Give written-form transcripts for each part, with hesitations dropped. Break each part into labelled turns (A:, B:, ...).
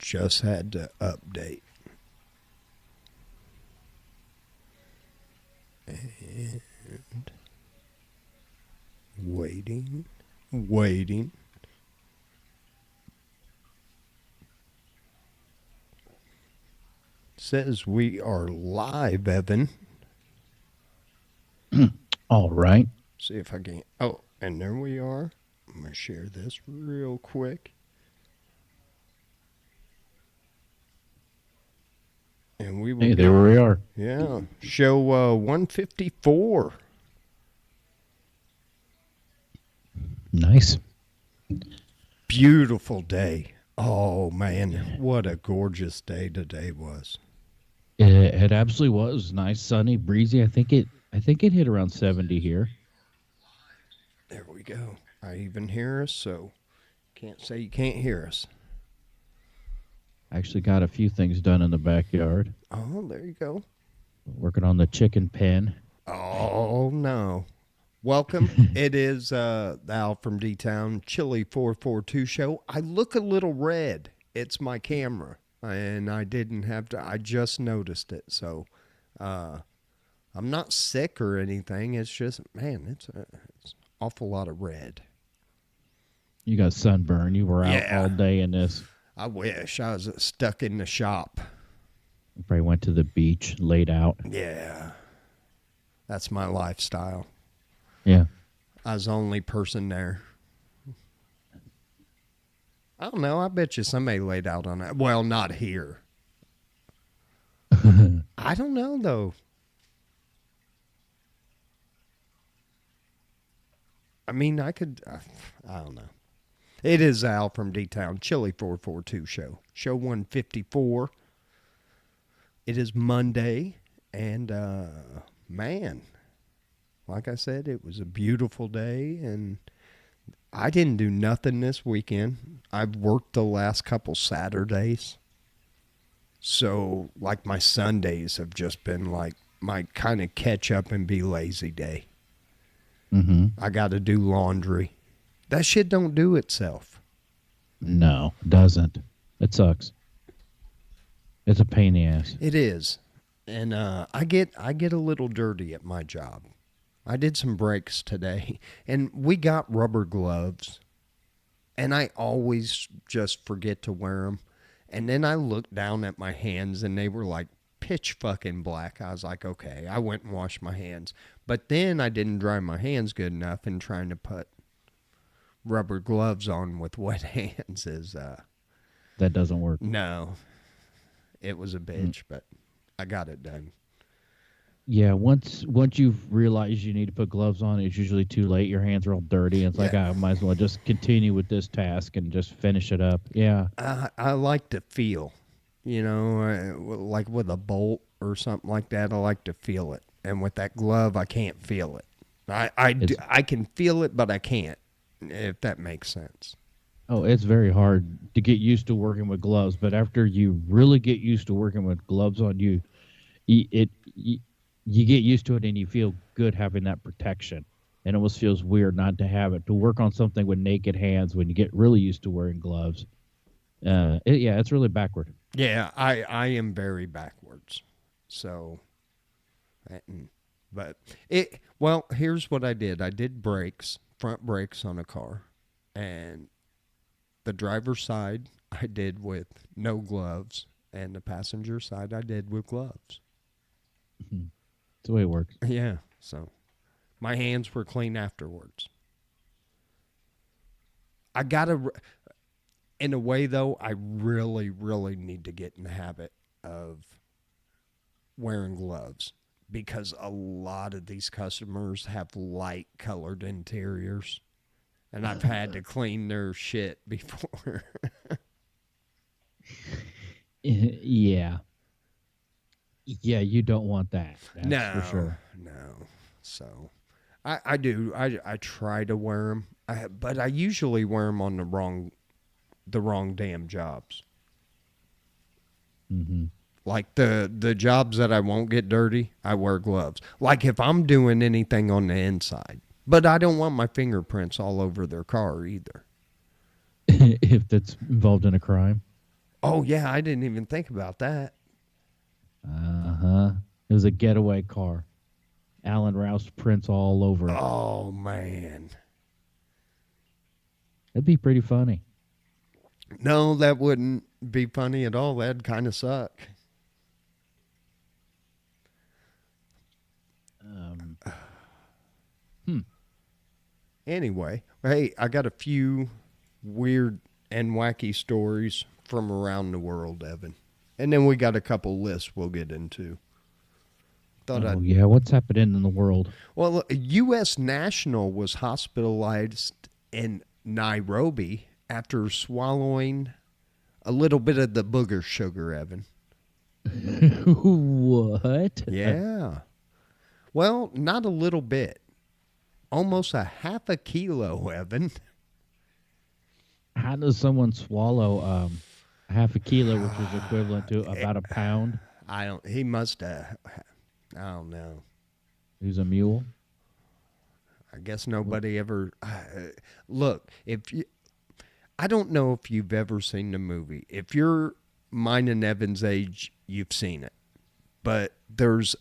A: Just had to update. And waiting. Says we are live, Evan.
B: All right.
A: See if I can. Oh, and there we are. I'm going to share this real quick. And we will.
B: Hey, there we are.
A: Yeah. Show 154.
B: Nice.
A: Beautiful day. Oh, man. What a gorgeous day today was.
B: It absolutely was nice, sunny, breezy. I think it hit around 70 here.
A: There we go. I even hear us, so can't say you can't hear us.
B: I actually got a few things done in the backyard.
A: Oh, there you go.
B: Working on the chicken pen.
A: Oh, no. Welcome. It is the AlfromDtown&Chili442 Show. I look a little red. It's my camera, and I didn't have to. I just noticed it, so I'm not sick or anything. It's just, man, it's awful lot of red.
B: You got sunburn. You were out all day in this.
A: I wish I was stuck in the shop.
B: You probably went to the beach, laid out.
A: Yeah. That's my lifestyle.
B: Yeah.
A: I was the only person there. I don't know. I bet you somebody laid out on that. Well, not here. I don't know, though. I mean, I could. I don't know. It is Al from D-Town, Chili442 Show. Show 154. It is Monday, and, man, like I said, it was a beautiful day, and I didn't do nothing this weekend. I've worked the last couple Saturdays. So, like, my Sundays have just been, like, my kind of catch up and be lazy day.
B: Mm-hmm.
A: I got to do laundry. That shit don't do itself.
B: No, doesn't. It sucks. It's a pain in the ass.
A: It is. And I get a little dirty at my job. I did some breaks today, and we got rubber gloves, and I always just forget to wear them. And then I looked down at my hands, and they were like pitch fucking black. I was like, okay, I went and washed my hands. But then I didn't dry my hands good enough, and trying to put rubber gloves on with wet hands is
B: that doesn't work.
A: No. It was a bitch, but I got it done.
B: Yeah, once you've realized you need to put gloves on, it's usually too late. Your hands are all dirty. It's like, I might as well just continue with this task and just finish it up. Yeah.
A: I like to feel, like with a bolt or something like that, I like to feel it. And with that glove, I can't feel it. I can feel it, but I can't, if that makes sense.
B: Oh, it's very hard to get used to working with gloves, but after you really get used to working with gloves on, you get used to it and you feel good having that protection. And it almost feels weird not to have it. To work on something with naked hands when you get really used to wearing gloves, it's really backward.
A: Yeah, I am very backwards. So, but here's what I did. I did brakes, front brakes on a car, and the driver's side I did with no gloves, and the passenger side I did with gloves.
B: Mm-hmm. That's the way it works.
A: Yeah, so my hands were clean afterwards. I gotta, in a way though, I really, really need to get in the habit of wearing gloves, because a lot of these customers have light colored interiors. And I've had to clean their shit before.
B: Yeah. Yeah, you don't want that. That's for sure.
A: No. So, I do. I try to wear them, but I usually wear them on the wrong damn jobs.
B: Mm-hmm.
A: Like the jobs that I won't get dirty, I wear gloves. Like if I'm doing anything on the inside. But I don't want my fingerprints all over their car either.
B: If that's involved in a crime?
A: Oh, yeah, I didn't even think about that.
B: Uh-huh. It was a getaway car. Alan Rouse prints all over it.
A: Oh, man.
B: That'd be pretty funny.
A: No, that wouldn't be funny at all. That'd kind of suck.
B: Um,
A: Anyway, hey, I got a few weird and wacky stories from around the world, Evan. And then we got a couple lists we'll get into.
B: yeah, what's happening in the world?
A: Well, a U.S. national was hospitalized in Nairobi after swallowing a little bit of the booger sugar, Evan.
B: What?
A: Yeah. Well, not a little bit. Almost a half a kilo, Evan.
B: How does someone swallow half a kilo, which is equivalent to about a pound?
A: He must have. I don't know.
B: He's a mule.
A: I guess nobody ever. Look, I don't know if you've ever seen the movie. If you're mine and Evan's age, you've seen it. But there's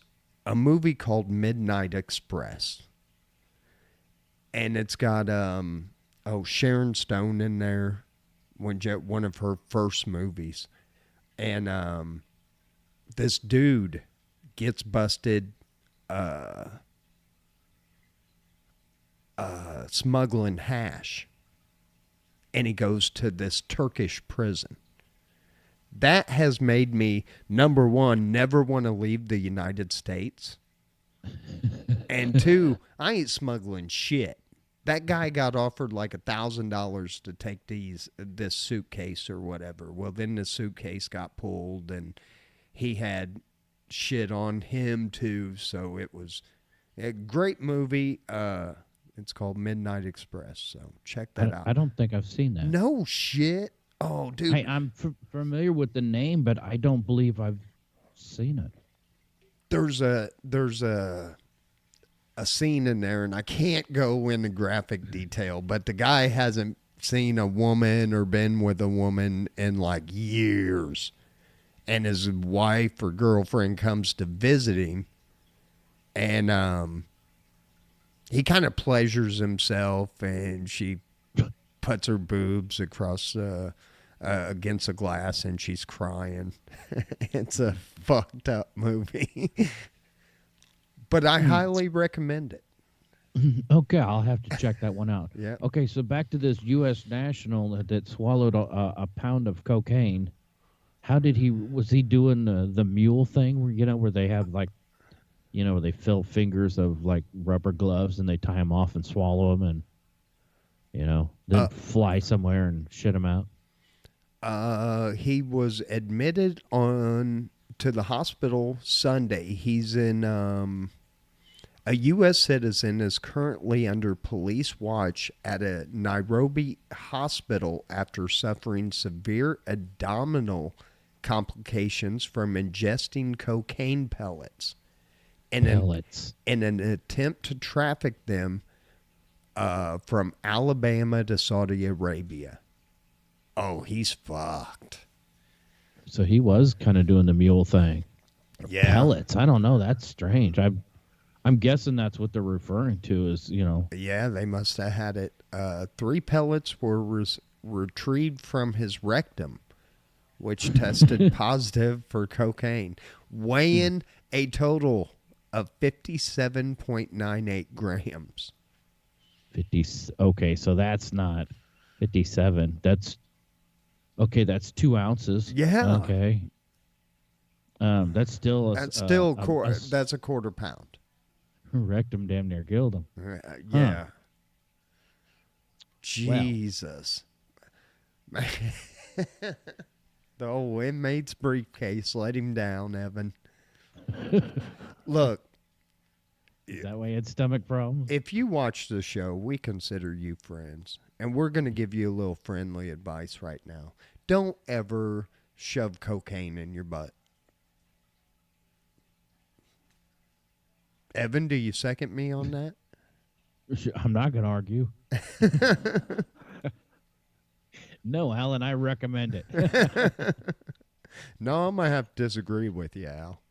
A: a movie called Midnight Express. And it's got Sharon Stone in there, one of her first movies, and this dude gets busted smuggling hash, and he goes to this Turkish prison. That has made me, number one, never want to leave the United States. And two, I ain't smuggling shit. That guy got offered like $1,000 to take this suitcase or whatever. Well, then the suitcase got pulled, and he had shit on him too. So it was a great movie. It's called Midnight Express. So check that out.
B: I don't think I've seen that.
A: No shit. Oh, dude.
B: I'm familiar with the name, but I don't believe I've seen it.
A: There's a scene in there, and I can't go into graphic detail, but the guy hasn't seen a woman or been with a woman in like years, and his wife or girlfriend comes to visit him, and he kind of pleasures himself, and she puts her boobs across against a glass, and she's crying. It's a fucked up movie. But I highly recommend it.
B: Okay, I'll have to check that one out.
A: Yeah.
B: Okay, so back to this U.S. national that swallowed a pound of cocaine. How did was he doing the mule thing where they have like, where they fill fingers of like rubber gloves and they tie them off and swallow them and, then fly somewhere and shit them out?
A: He was admitted to the hospital Sunday. He's in a U.S. citizen is currently under police watch at a Nairobi hospital after suffering severe abdominal complications from ingesting cocaine pellets. In an attempt to traffic them from Alabama to Saudi Arabia. Oh, he's fucked.
B: So he was kind of doing the mule thing.
A: Yeah.
B: Pellets. I don't know. That's strange. I'm guessing that's what they're referring to is,
A: Yeah, they must have had it. 3 pellets were retrieved from his rectum, which tested positive for cocaine, weighing a total of 57.98 grams.
B: 50. Okay, so that's not 57. That's 2 ounces.
A: Yeah.
B: Okay. That's still
A: That's a quarter pound.
B: Rectum damn near killed him.
A: Yeah.
B: Huh.
A: Jesus. Well. The old inmate's briefcase let him down, Evan. Look.
B: Is that why he had stomach problems?
A: If you watch the show, we consider you friends. And we're going to give you a little friendly advice right now. Don't ever shove cocaine in your butt. Evan, do you second me on that?
B: I'm not going to argue. No, Alan, I recommend it.
A: No, I'm gonna have to disagree with you, Al.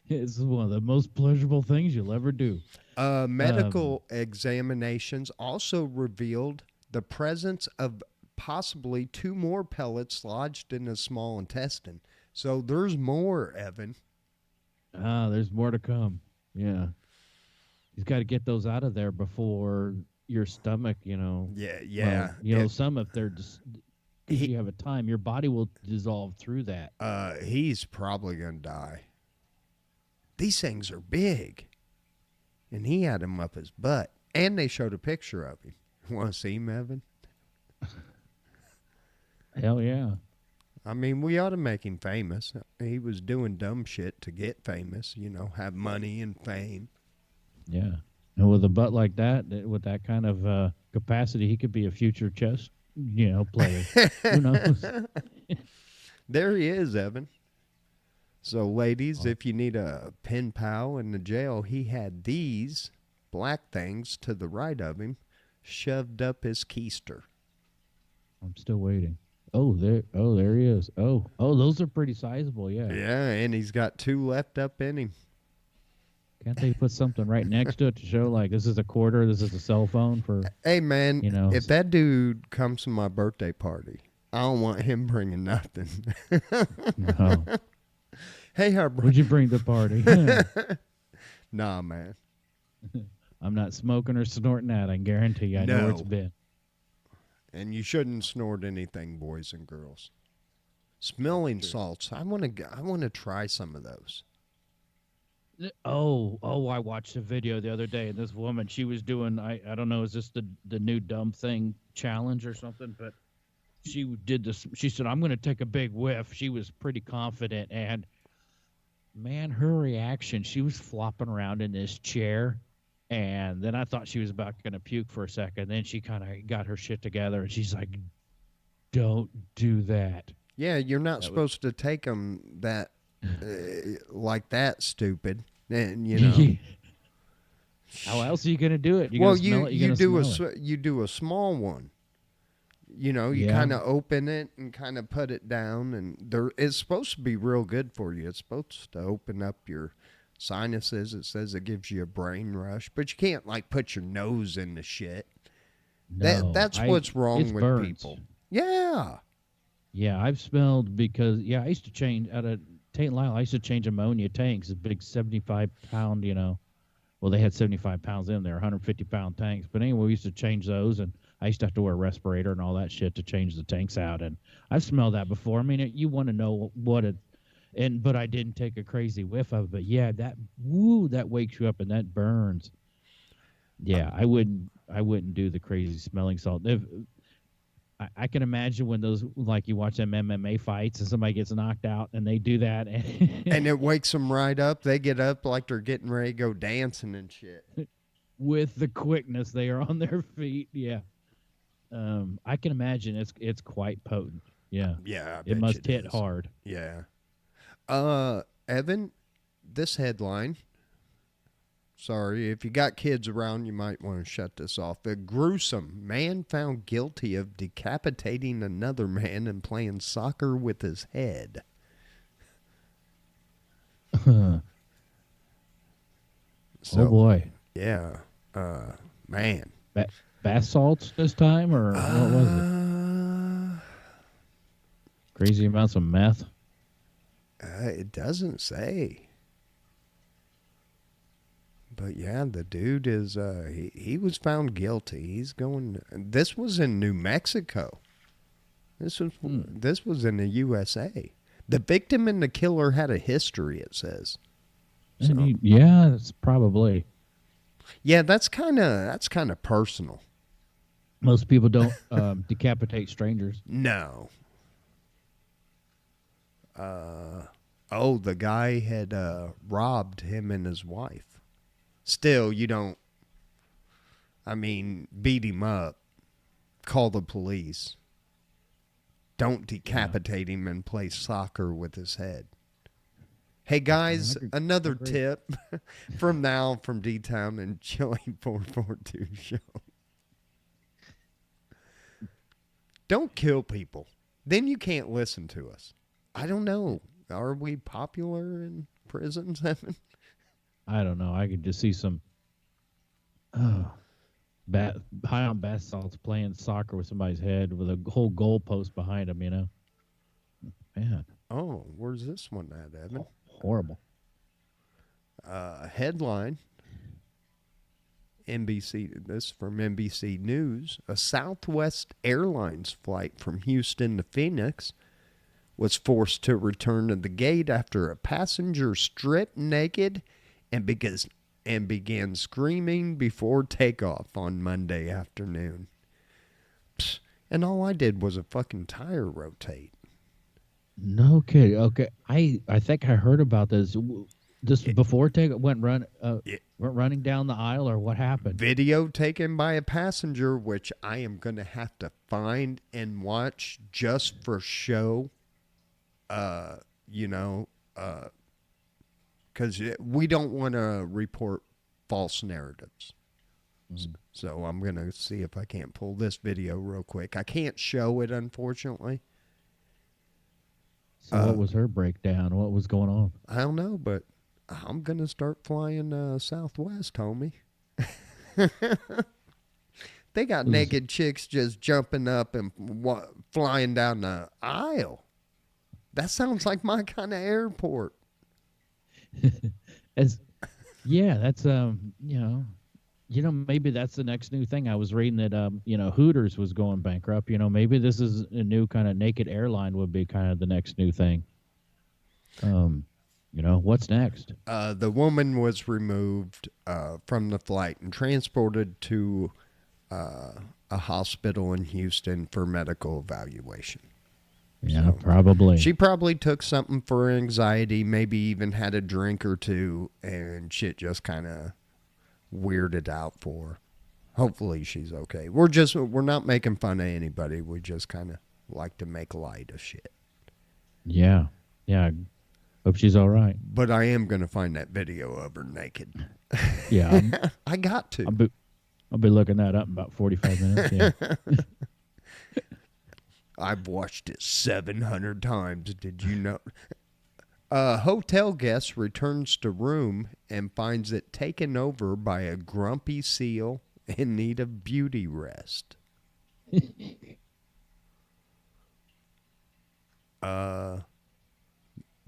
B: It's one of the most pleasurable things you'll ever do.
A: Medical examinations also revealed the presence of possibly 2 more pellets lodged in his small intestine. So there's more, Evan.
B: There's more to come. Yeah. He's got to get those out of there before your stomach,
A: Yeah,
B: well,
A: yeah.
B: some if they're just, because
A: He,
B: you have a time, your body will dissolve through that.
A: he's probably gonna die. These things are big, and he had him up his butt, and they showed a picture of him. Want to see him, Evan?
B: Hell yeah.
A: I mean, we ought to make him famous. He was doing dumb shit to get famous, have money and fame.
B: Yeah. And with a butt like that, with that kind of capacity, he could be a future chess, player. Who knows?
A: There he is, Evan. So, ladies, if you need a pen pal in the jail, he had these black things to the right of him shoved up his keister.
B: I'm still waiting. Oh, there he is. Oh, those are pretty sizable, yeah.
A: Yeah, and he's got 2 left up in him.
B: Can't they put something right next to it to show, like, this is a quarter, this is a cell phone for,
A: Hey, man, if that dude comes to my birthday party, I don't want him bringing nothing.
B: No.
A: Hey,
B: would you bring the party?
A: Nah, man.
B: I'm not smoking or snorting that. I can guarantee you. I know where it's been.
A: And you shouldn't snort anything, boys and girls. Smelling salts. I want to try some of those.
B: Oh, I watched a video the other day, and this woman, she was doing, I don't know, is this the new dumb thing challenge or something? But she did this. She said, I'm going to take a big whiff. She was pretty confident, and man, her reaction, she was flopping around in this chair, and then I thought she was about going to puke for a second. Then she kind of got her shit together, and she's like, don't do that.
A: Yeah, you're not supposed to take them that like that, stupid. And
B: how else are you going to do it?
A: You do a small one. You kind of open it and kind of put it down, and it's supposed to be real good for you. It's supposed to open up your sinuses. It says it gives you a brain rush, but you can't like put your nose in the shit.
B: No,
A: that's what's wrong with
B: burns.
A: people. Yeah.
B: Yeah, I've smelled because I used to change out of Tate and Lyle. I used to change ammonia tanks, a big 75-pound. Well, they had 75 pounds in there, 150-pound tanks. But anyway, we used to change those, and I used to have to wear a respirator and all that shit to change the tanks out. And I've smelled that before. I mean, you want to know what it, but I didn't take a crazy whiff of it. But yeah, that wakes you up and that burns. Yeah, I wouldn't do the crazy smelling salt. I can imagine when those, like you watch them MMA fights and somebody gets knocked out and they do that.
A: And it wakes them right up. They get up like they're getting ready to go dancing and shit.
B: With the quickness they are on their feet. Yeah. I can imagine it's quite potent. Yeah.
A: Yeah.
B: It must hit hard.
A: Yeah. Evan, this headline. Sorry, if you got kids around, you might want to shut this off. A gruesome man found guilty of decapitating another man and playing soccer with his head.
B: Oh boy.
A: Yeah. Man.
B: Bath salts this time, or what was it? Crazy amounts of meth?
A: It doesn't say. But yeah, the dude is he was found guilty. He's going. This was in New Mexico. This was in the USA. The victim and the killer had a history. It says.
B: So, yeah, that's probably.
A: Yeah, that's kind of personal.
B: Most people don't decapitate strangers.
A: No. The guy had robbed him and his wife. Still, you don't, beat him up, call the police. Don't decapitate him and play soccer with his head. Hey, guys, another tip from the AlfromDtown&Chili442 Show. Don't kill people. Then you can't listen to us. I don't know. Are we popular in prisons, Evan?
B: I don't know. I could just see some bat, high on bath salts playing soccer with somebody's head with a whole goalpost behind them. Man,
A: Oh, where's this one at, Evan?
B: horrible.
A: Headline NBC, this from NBC News. A Southwest Airlines flight from Houston to Phoenix was forced to return to the gate after a passenger stripped naked and began screaming before takeoff on Monday afternoon. Psst, and all I did was a fucking tire rotate.
B: No kidding. Okay, I think I heard about this. This before take went running down the aisle, or what happened?
A: Video taken by a passenger, which I am going to have to find and watch just for show. Because we don't want to report false narratives. So I'm going to see if I can't pull this video real quick. I can't show it, unfortunately.
B: So what was her breakdown? What was going on?
A: I don't know, but I'm going to start flying Southwest, homie. They got naked chicks just jumping up and flying down the aisle. That sounds like my kind of airport.
B: That's maybe that's the next new thing. I was reading that Hooters was going bankrupt. Maybe this is a new kind of naked airline would be kind of the next new thing. What's next?
A: The woman was removed from the flight and transported to a hospital in Houston for medical evaluation.
B: Yeah,
A: So,
B: probably.
A: She probably took something for anxiety, maybe even had a drink or two, and shit just kind of weirded out for her. Hopefully she's okay. We're not making fun of anybody. We just kind of like to make light of shit.
B: Yeah. Hope she's all right.
A: But I am going to find that video of her naked.
B: Yeah.
A: I got to.
B: I'll be looking that up in about 45 minutes. Yeah.
A: I've watched it 700 times. Did you know? A hotel guest returns to room and finds it taken over by a grumpy seal in need of beauty rest.
B: You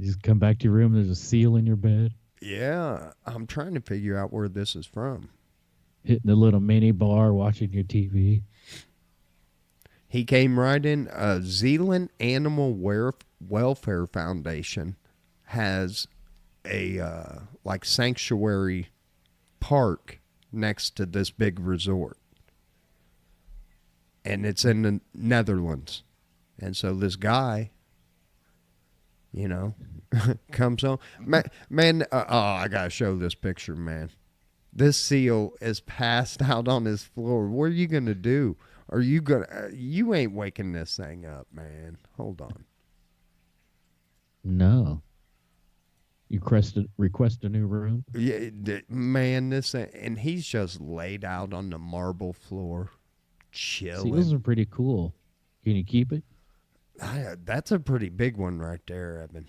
B: just come back to your room, there's a seal in your bed.
A: Yeah, I'm trying to figure out where this is from.
B: Hitting the little mini bar, watching your TV.
A: He came right in. Zealand Animal Welfare Foundation has a sanctuary park next to this big resort. And it's in the Netherlands. And so this guy, comes on. Man, I got to show this picture, man. This seal is passed out on his floor. What are you going to do? Are you going to... you ain't waking this thing up, man. Hold on.
B: No. You request a new room?
A: Yeah, man, and he's just laid out on the marble floor, chilling.
B: Seals are pretty cool. Can you keep it?
A: That's a pretty big one right there, Evan.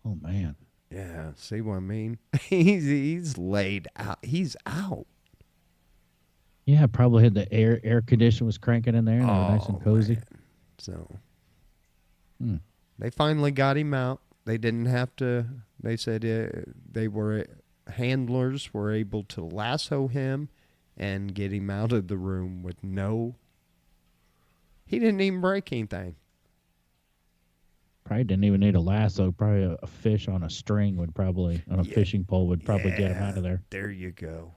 B: Oh, man.
A: Yeah, see what I mean? He's laid out. He's out.
B: Yeah, probably had the air condition was cranking in there, and they were nice and cozy.
A: Man. So they finally got him out. They didn't have to. They said handlers were able to lasso him and get him out of the room with no. He didn't even break anything.
B: Probably didn't even need a lasso. Probably a fish on a string would probably, on a fishing pole would probably get him out of there.
A: There you go.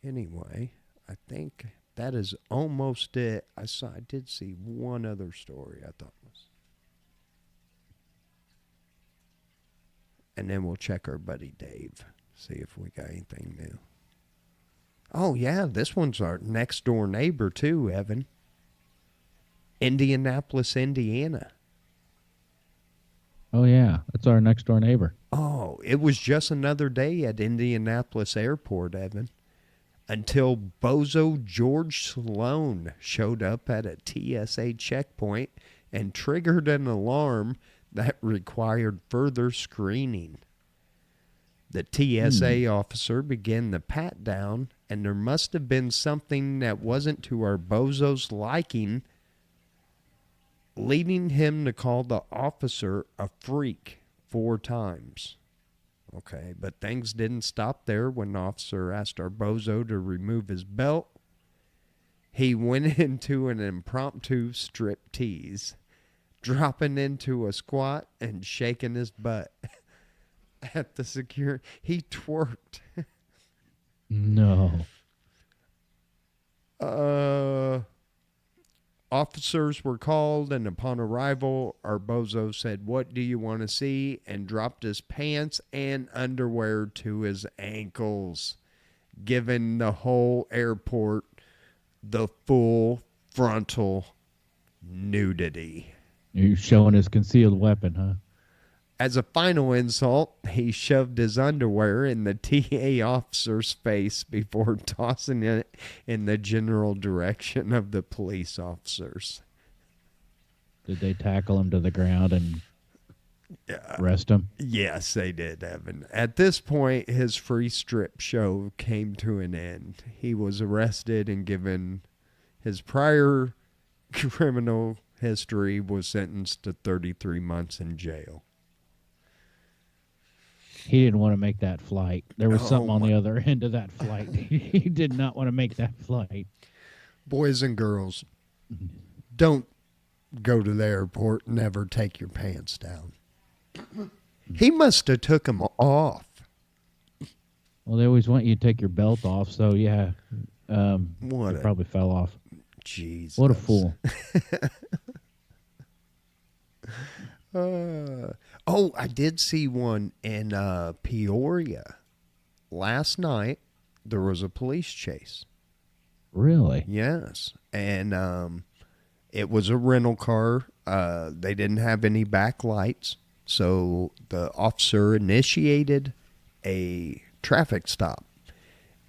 A: Anyway, I think that is almost it. I did see one other story I thought was. And then we'll check our buddy Dave, see if we got anything new. Oh, yeah, this one's our next door neighbor, too, Evan. Indianapolis, Indiana.
B: Oh, yeah. That's our next door neighbor.
A: Oh, it was just another day at Indianapolis Airport, Evan. until Bozo George Sloan showed up at a TSA checkpoint and triggered an alarm that required further screening. The TSA officer began the pat down, and there must have been something that wasn't to our Bozo's liking, leading him to call the officer a freak 4 times. Okay, but things didn't stop there when the officer asked our Bozo to remove his belt. He went into an impromptu strip tease, dropping into a squat and shaking his butt. At the security, he twerked.
B: No.
A: Officers were called, and upon arrival, our Bozo said, "What do you want to see?" and dropped his pants and underwear to his ankles, giving the whole airport the full frontal nudity.
B: You're showing his concealed weapon, huh?
A: As a final insult, he shoved his underwear in the TA officer's face before tossing it in the general direction of the police officers.
B: Did they tackle him to the ground and arrest him?
A: Yes, they did, Evan. At this point, his free strip show came to an end. He was arrested and given his prior criminal history was sentenced to 33 months in jail.
B: He didn't want to make that flight. There was something on the other end of that flight. He did not want to make that flight.
A: Boys and girls, don't go to the airport and never take your pants down. He must have took them off.
B: Well, they always want you to take your belt off, so yeah. It probably fell off.
A: Jesus.
B: What a fool.
A: I did see one in Peoria. Last night, there was a police chase.
B: Really?
A: Yes. And it was a rental car. They didn't have any backlights. So the officer initiated a traffic stop.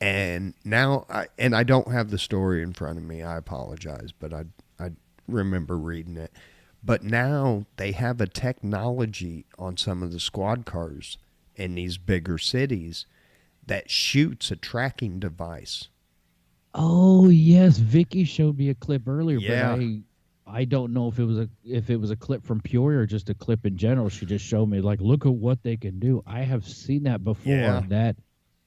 A: And now, I don't have the story in front of me. I apologize, but I remember reading it. But now they have a technology on some of the squad cars in these bigger cities that shoots a tracking device.
B: Oh yes, Vicky showed me a clip earlier,
A: Yeah.
B: but I don't know if it was a clip from Peoria or just a clip in general. She just showed me like, look at what they can do. I have seen that before.
A: Yeah.
B: That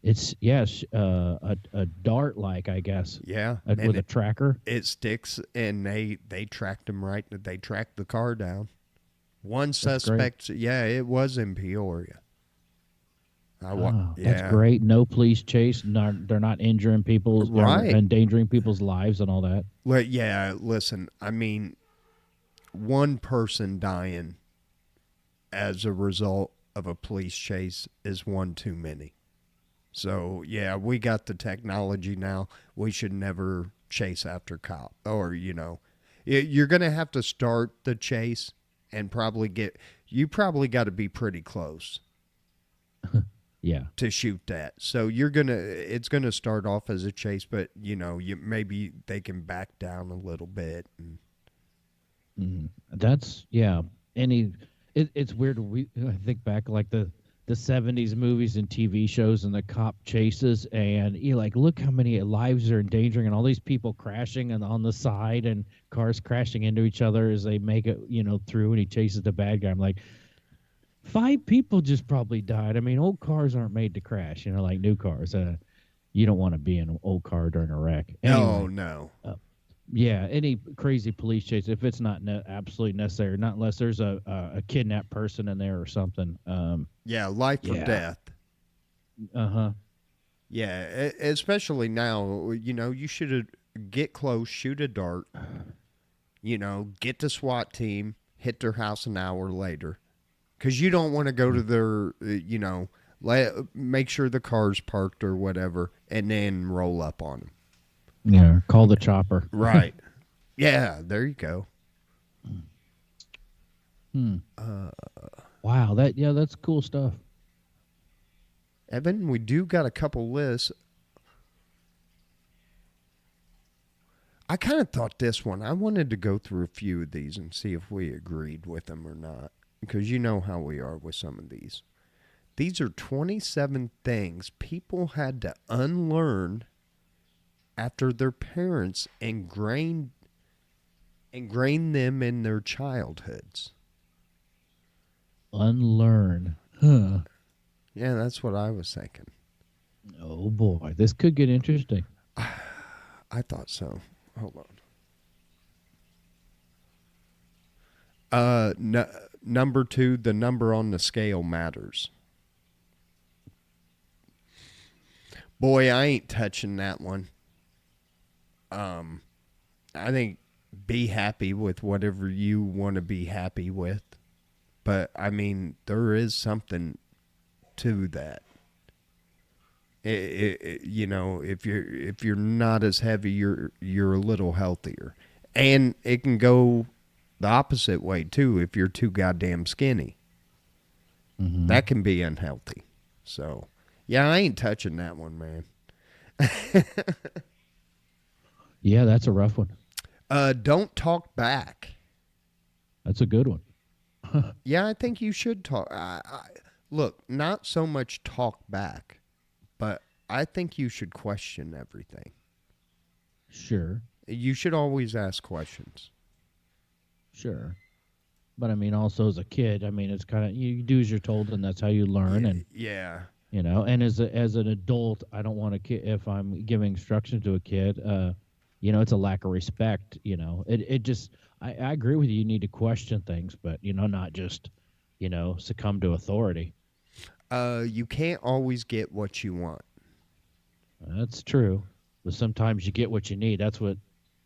B: it's a dart like, I guess.
A: Yeah.
B: With a tracker.
A: It sticks, and they tracked him right. They tracked the car down. One suspect, yeah, it was in Peoria.
B: That's great. No police chase. They're not injuring people,
A: right,
B: endangering people's lives and all that.
A: Well, yeah, listen, I mean, one person dying as a result of a police chase is one too many. So, yeah, we got the technology now. We should never chase after cop. Or, you're going to have to start the chase and probably got to be pretty close.
B: Yeah.
A: To shoot that. So it's going to start off as a chase, but, maybe they can back down a little bit.
B: That's, yeah. It's weird. I think back like the 70s movies and TV shows and the cop chases, and you like, look how many lives are endangering and all these people crashing and on the side and cars crashing into each other as they make it, through, and he chases the bad guy. I'm like, 5 people just probably died. I mean, old cars aren't made to crash, like new cars. You don't want to be in an old car during a wreck. Anyway,
A: no.
B: Yeah, any crazy police chase, if it's not absolutely necessary, not unless there's a kidnapped person in there or something.
A: Life or death.
B: Uh-huh.
A: Yeah, especially now, you should get close, shoot a dart, get the SWAT team, hit their house an hour later. Because you don't want to go to their, make sure the car's parked or whatever, and then roll up on them.
B: Yeah, call the chopper.
A: Right. Yeah, there you go.
B: Wow, that's cool stuff.
A: Evan, we do got a couple lists. I kind of thought this one. I wanted to go through a few of these and see if we agreed with them or not, because you know how we are with some of these. These are 27 things people had to unlearn after their parents ingrained them in their childhoods.
B: Unlearn. Huh.
A: Yeah, that's what I was thinking.
B: Oh boy, this could get interesting.
A: I thought so. Hold on. Number 2, the number on the scale matters. Boy, I ain't touching that one. I think be happy with whatever you want to be happy with. But I mean, there is something to that. You know, if you're not as heavy, you're a little healthier, and it can go the opposite way too. If you're too goddamn skinny, that can be unhealthy. So, yeah, I ain't touching that one, man.
B: Yeah, that's a rough one.
A: Don't talk back.
B: That's a good one.
A: Yeah, I think you should talk. Look, not so much talk back, but I think you should question everything.
B: Sure.
A: You should always ask questions.
B: Sure. But I mean, also as a kid, I mean, it's kind of you do as you're told, and that's how you learn. And
A: Yeah.
B: you know, and as an adult, I don't want to if I'm giving instruction to a kid, you know, it's a lack of respect. You know, it just I agree with you. You need to question things, but you know, not just succumb to authority.
A: You can't always get what you want.
B: That's true, but sometimes you get what you need. That's what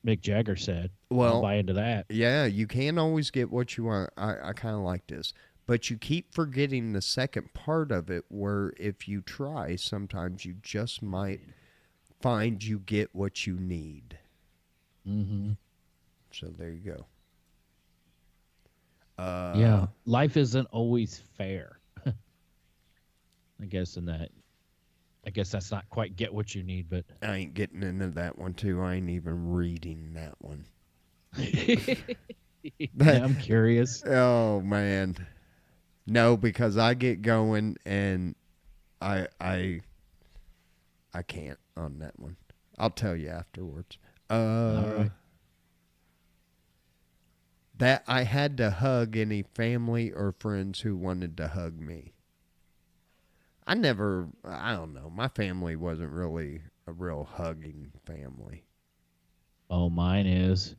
B: Mick Jagger said.
A: Well,
B: I'll buy into that.
A: Yeah, you can't always get what you want. I kind of like this. But you keep forgetting the second part of it where if you try, sometimes you just might find you get what you need.
B: Mm-hmm.
A: So there you go.
B: Yeah, life isn't always fair. I guess that's not quite get what you need, but
A: I ain't getting into that one too. I ain't even reading that one.
B: Yeah, I'm curious.
A: Oh man. No, because I get going and I can't on that one. I'll tell you afterwards.
B: All right.
A: That I had to hug any family or friends who wanted to hug me. I don't know. My family wasn't really a real hugging family.
B: Oh, mine is.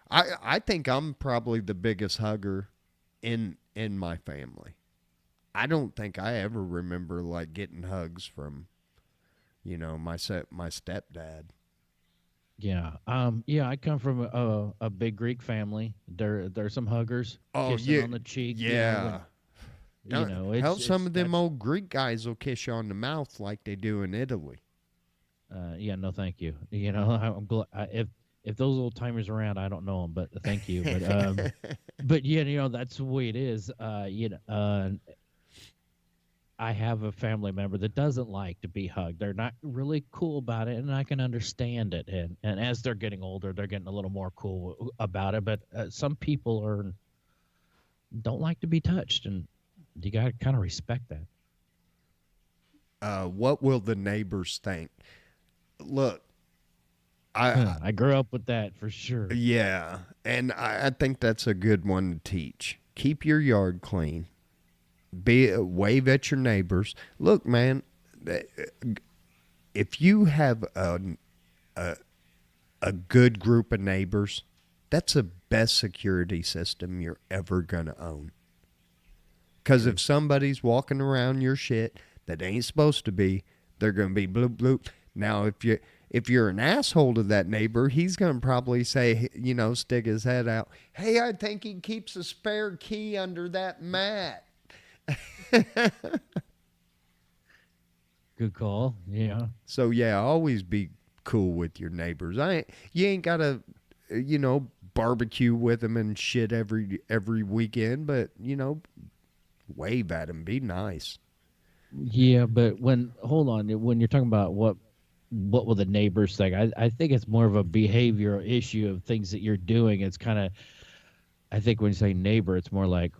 A: I think I'm probably the biggest hugger in my family. I don't think I ever remember like getting hugs from, my stepdad.
B: Yeah. Yeah, I come from a big Greek family. There's some huggers
A: Oh
B: kissing
A: yeah,
B: on the cheek.
A: yeah. Hell, some of them
B: that's
A: old Greek guys will kiss you on the mouth like they do in Italy.
B: yeah, no, thank you. You know, I'm glad if those old timers around, I don't know them, but thank you. But yeah, that's the way it is. I have a family member that doesn't like to be hugged. They're not really cool about it, and I can understand it. And as they're getting older, they're getting a little more cool about it. But some people don't like to be touched, and you got to kind of respect that.
A: What will the neighbors think? Look,
B: I grew up with that for sure.
A: yeah, and I think that's a good one to teach. Keep your yard clean. Wave at your neighbors. Look, man, if you have a good group of neighbors, that's the best security system you're ever gonna own. Because if somebody's walking around your shit that ain't supposed to be, they're gonna be bloop bloop. Now, if you're an asshole to that neighbor, he's gonna probably say, stick his head out. Hey, I think he keeps a spare key under that mat.
B: Good call. Yeah.
A: So yeah, always be cool with your neighbors. You ain't gotta, barbecue with them and shit every weekend, but wave at them, be nice.
B: Yeah, but when you're talking about what what will the neighbors think? I think it's more of a behavioral issue of things that you're doing. It's kind of, I think when you say neighbor, it's more like,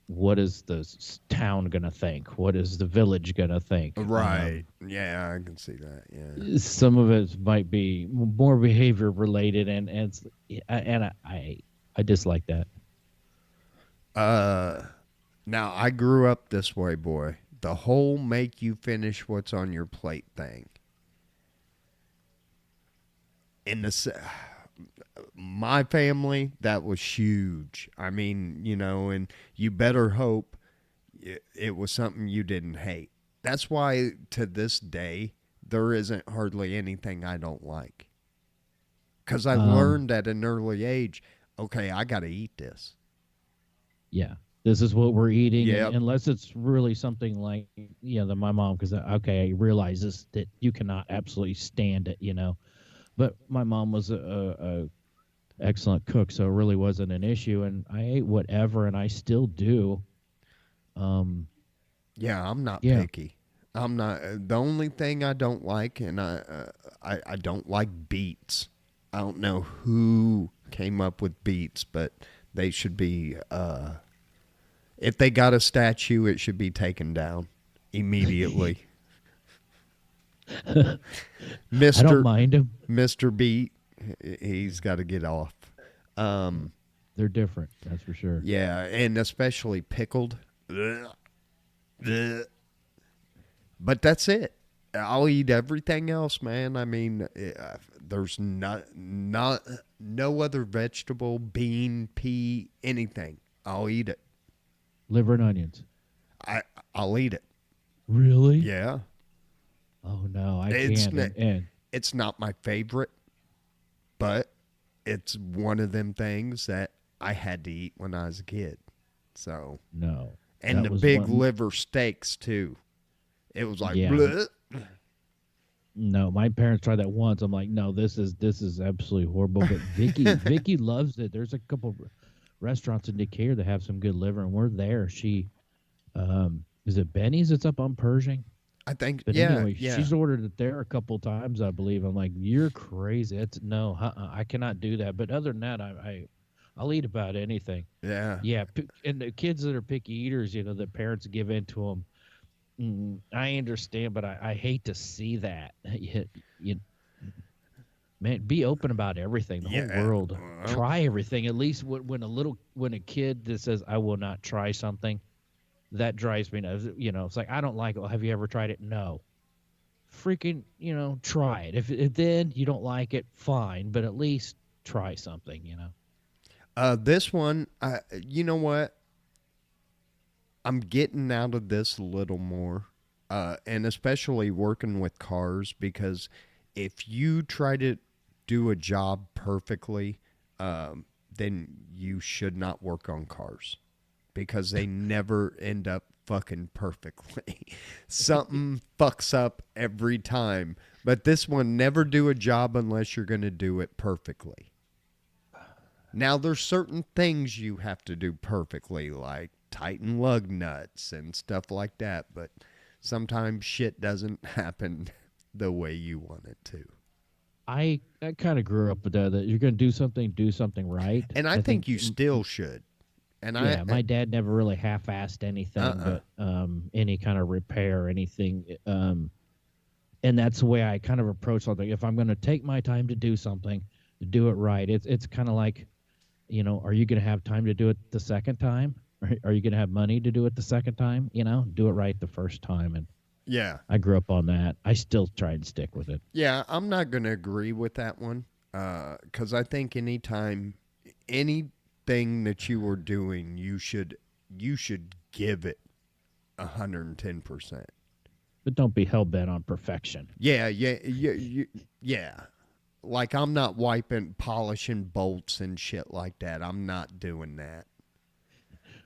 B: what is the town going to think? What is the village going to think?
A: Right. Yeah, I can see that. Yeah.
B: Some of it might be more behavior related, and I dislike that.
A: Uh, Now I grew up this way, boy. The whole make you finish what's on your plate thing. In the my family, that was huge. I mean, and you better hope it was something you didn't hate. That's why to this day there isn't hardly anything I don't like. Cuz I
B: Um,
A: learned at an early age, okay, I got to eat this.
B: yeah, this is what we're eating, and
A: Yep.
B: unless it's really something like, that my mom, because okay, I realize this that you cannot absolutely stand it, but my mom was a excellent cook, so it really wasn't an issue, and I ate whatever, and I still do. Um,
A: Yeah, I'm not
B: yeah.
A: picky. I'm not. The only thing I don't like, and I don't like beets. I don't know who came up with beets, but they should be. If they got a statue, it should be taken down immediately.
B: I don't
A: Mister
B: mind them.
A: Mister Beet, he's got to get off.
B: Yeah,
A: Um,
B: they're different, that's for sure.
A: yeah, and especially pickled. Ugh, ugh. But that's it. I'll eat everything else, man. I mean, there's not no other vegetable, bean, pea, anything. I'll eat it.
B: Liver and onions.
A: I I'll eat it.
B: Really?
A: Yeah.
B: Oh no, I
A: It's
B: can't.
A: n-
B: And
A: it's not my favorite, but it's one of them things that I had to eat when I was a kid. So,
B: no,
A: and
B: that
A: the
B: was
A: big
B: one.
A: liver steaks too. It was like,
B: Yeah,
A: bleh.
B: no, my parents tried that once. I'm like, no, this is absolutely horrible. But Vicky loves it. There's a couple of restaurants in Decatur that have some good liver, and we're there. She, is it Benny's? It's up on Pershing.
A: I think,
B: But
A: yeah,
B: anyway,
A: yeah,
B: she's ordered it there a couple times, I believe. I'm like, you're crazy. It's no, I cannot do that. But other than that, I'll eat about anything.
A: yeah.
B: Yeah, and the kids that are picky eaters, that parents give in to them. I understand, but I hate to see that. You, man, be open about everything. The whole
A: Yeah.
B: world,
A: Well,
B: try everything. At least when a kid that says I will not try something, that drives me nuts. It's like I don't like it. Well, have you ever tried it? No. Freaking, try it. If then you don't like it, fine, but at least try something.
A: this one, you know what? I'm getting out of this a little more, and especially working with cars because if you try to do a job perfectly, then you should not work on cars because they never end up fucking perfectly. Something fucks up every time. But this one, never do a job unless you're going to do it perfectly. Now, there's certain things you have to do perfectly, like tighten lug nuts and stuff like that, but sometimes shit doesn't happen the way you want it to.
B: I kind of grew up with that you're going to do something right.
A: And I
B: I
A: think
B: think,
A: you still should. And
B: yeah, my dad never really half-assed
A: uh
B: anything,
A: uh
B: but any kind of repair or anything. And that's the way I kind of approach something. If I'm going to take my time to do something, to do it right. It's kind of like, are you going to have time to do it the second time? Are you going to have money to do it the second time? Do it right the first time. And
A: yeah.
B: I grew up on that. I still try and stick with it.
A: Yeah, I'm not going to agree with that one because I think anything that you are doing, you should give it 110%.
B: But don't be hell bent on perfection.
A: Yeah, yeah, yeah, yeah. Like I'm not wiping, polishing bolts and shit like that. I'm not doing that.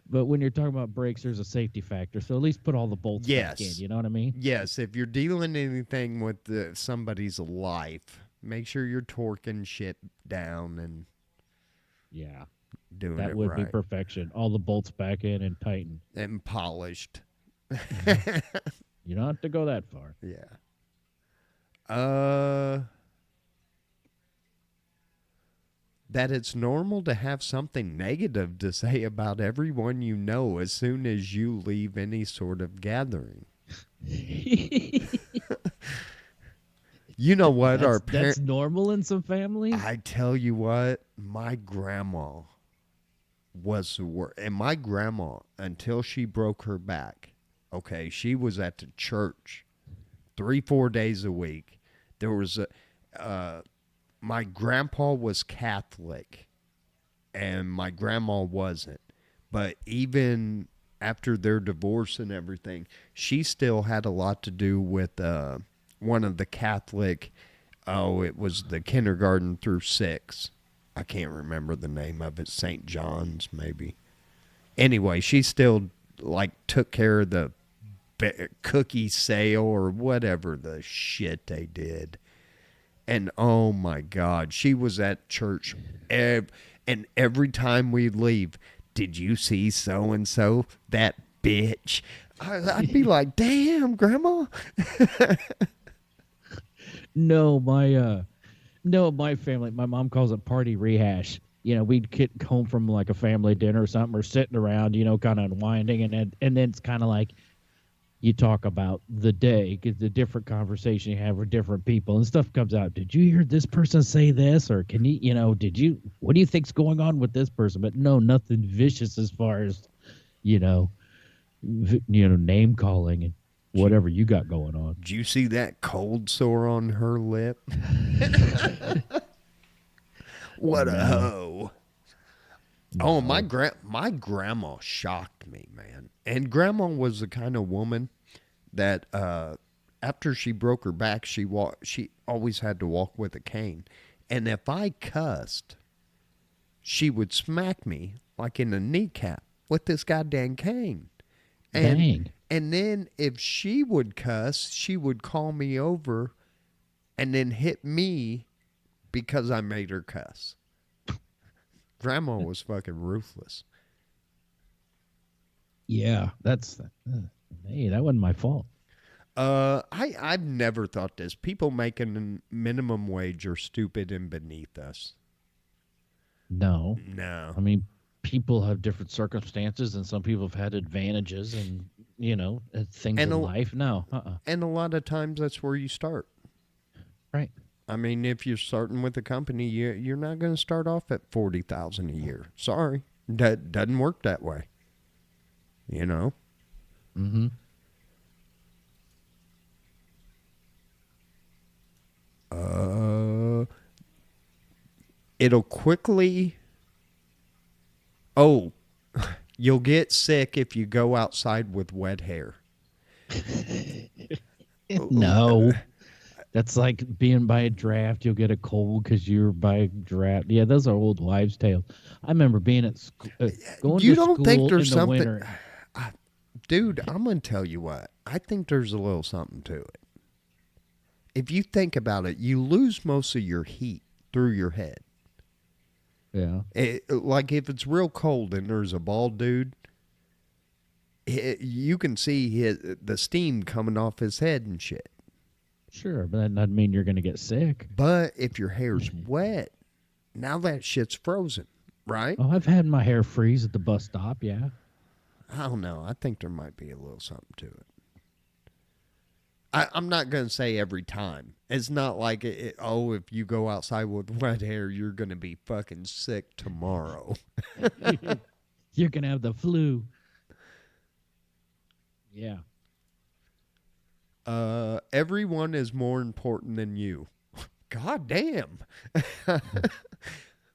B: But when you're talking about brakes, there's a safety factor. So at least put all the bolts back in.
A: Yes,
B: You know what I mean?
A: yes. If you're dealing anything with somebody's life, make sure you're torquing shit down and
B: Yeah.
A: doing
B: That
A: it
B: would be
A: right
B: perfection. All the bolts back in and tighten.
A: and polished.
B: You don't have to go that far.
A: Yeah. Uh, that it's normal to have something negative to say about everyone you know as soon as you leave any sort of gathering. You know what? Our
B: That's
A: parent,
B: normal in some families.
A: I tell you what, my grandma was the worst. And my grandma, until she broke her back, okay, she was at the church 3, 4 days a week. There was my grandpa was Catholic and my grandma wasn't. But even after their divorce and everything, she still had a lot to do with one of the Catholic. Oh, it was the kindergarten through 6. I can't remember the name of it. St. John's, maybe. Anyway, she still like took care of the cookie sale or whatever the shit they did. And oh my God, she was at church. And every time we'd leave, did you see so and so? That bitch. I'd be like, damn, Grandma.
B: No, my family, my mom calls it party rehash. We'd get home from like a family dinner or something, or sitting around, kind of unwinding, and then it's kind of like you talk about the day, get the different conversation you have with different people, and stuff comes out. Did you hear this person say this, or can what do you think's going on with this person? But no, nothing vicious as far as you know, name calling and whatever you got going on.
A: Did you see that cold sore on her lip? What a hoe. Oh, my grandma shocked me, man. And grandma was the kind of woman that after she broke her back, she always had to walk with a cane. And if I cussed, she would smack me like in the kneecap with this goddamn cane. And
B: Dang.
A: and then if she would cuss, she would call me over and then hit me because I made her cuss. Grandma was fucking ruthless.
B: Yeah, hey, that wasn't my fault.
A: I've never thought this. People making minimum wage are stupid and beneath us.
B: No.
A: No.
B: I mean, people have different circumstances, and some people have had advantages and, things
A: And
B: in life. No.
A: And a lot of times that's where you start.
B: Right.
A: I mean, if you're starting with a company, you're not going to start off at $40,000 a year. Sorry, that doesn't work that way.
B: Mm-hmm.
A: It'll quickly. Oh, you'll get sick if you go outside with wet hair.
B: No. That's like being by a draft. You'll get a cold because you're by a draft. Yeah, those are old wives' tales. I remember being at school, going
A: You
B: to
A: don't
B: school
A: think there's
B: in the
A: something,
B: winter.
A: dude? I'm gonna tell you what. I think there's a little something to it. If you think about it, you lose most of your heat through your head.
B: Yeah.
A: Like if it's real cold and there's a bald dude, you can see the steam coming off his head and shit.
B: Sure, but that doesn't mean you're going to get sick.
A: But if your hair's wet, now that shit's frozen, right?
B: Oh, I've had my hair freeze at the bus stop, yeah.
A: I don't know. I think there might be a little something to it. I'm not going to say every time. It's not like, if you go outside with wet hair, you're going to be fucking sick tomorrow.
B: You're going to have the flu. Yeah.
A: Everyone is more important than you. God damn.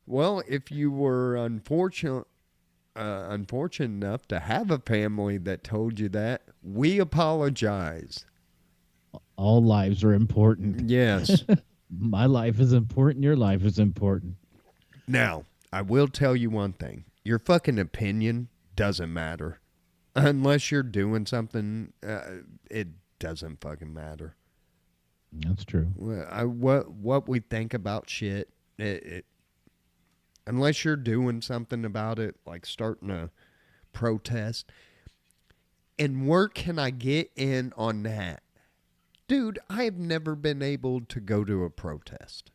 A: Well, if you were unfortunate enough to have a family that told you that, we apologize.
B: All lives are important.
A: Yes.
B: My life is important. Your life is important.
A: Now, I will tell you one thing. Your fucking opinion doesn't matter. Unless you're doing something, it doesn't fucking matter.
B: That's true.
A: What we think about shit, unless you're doing something about it, like starting a protest. And where can I get in on that? Dude, I have never been able to go to a protest.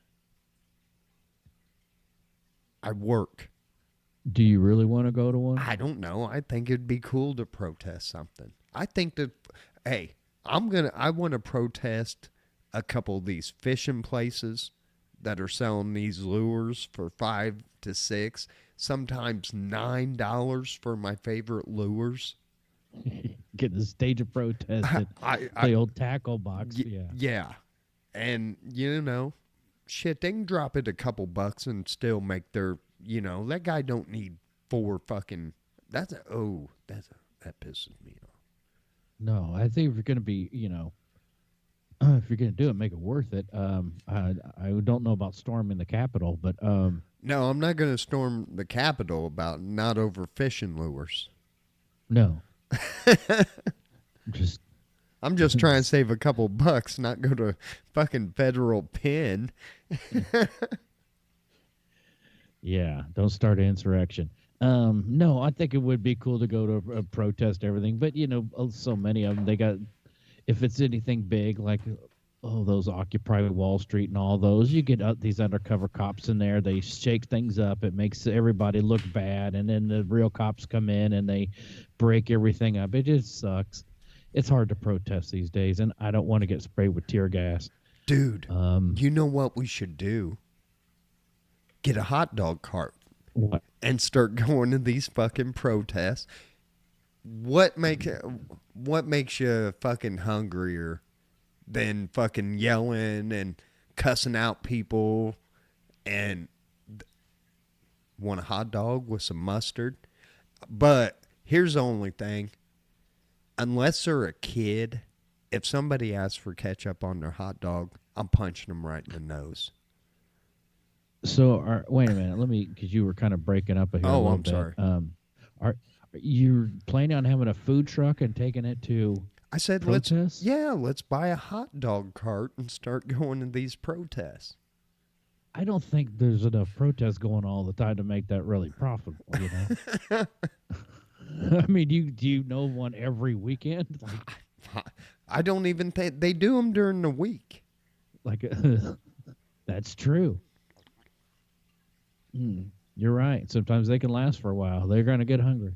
A: I work.
B: Do you really want to go to one?
A: I don't know. I think it'd be cool to protest something. I think that, hey, I want to protest a couple of these fishing places that are selling these lures for $5 to $6, sometimes $9 for my favorite lures.
B: Get the stage of protest and play old tackle box.
A: Yeah. And, shit, they can drop it a couple bucks and still make their, that guy don't need 4 fucking, that pisses me off.
B: No, I think if you're going to be, if you're going to do it, make it worth it. I don't know about storming the Capitol, but
A: no, I'm not going to storm the Capitol about not over fishing lures.
B: No.
A: I'm just trying to save a couple bucks, not go to fucking federal pen.
B: Yeah, don't start an insurrection. No, I think it would be cool to go to a protest everything, but so many of them, they got, if it's anything big like those Occupy Wall Street and all those, you get these undercover cops in there, they shake things up, it makes everybody look bad, and then the real cops come in and they break everything up. It just sucks. It's hard to protest these days, and I don't want to get sprayed with tear gas.
A: Dude, you know what we should do? Get a hot dog cart.
B: What?
A: And start going to these fucking protests. What makes you fucking hungrier than fucking yelling and cussing out people and want a hot dog with some mustard? But here's the only thing. Unless they're a kid, if somebody asks for ketchup on their hot dog, I'm punching them right in the nose.
B: So, wait a minute. Because you were kind of breaking up here.
A: Oh, I'm sorry.
B: Are you planning on having a food truck and taking it to?
A: I said,
B: protests?
A: let's buy a hot dog cart and start going to these protests.
B: I don't think there's enough protests going all the time to make that really profitable. I mean, do you know one every weekend?
A: I don't even think they do them during the week.
B: That's true. You're right. Sometimes they can last for a while. They're going to get hungry.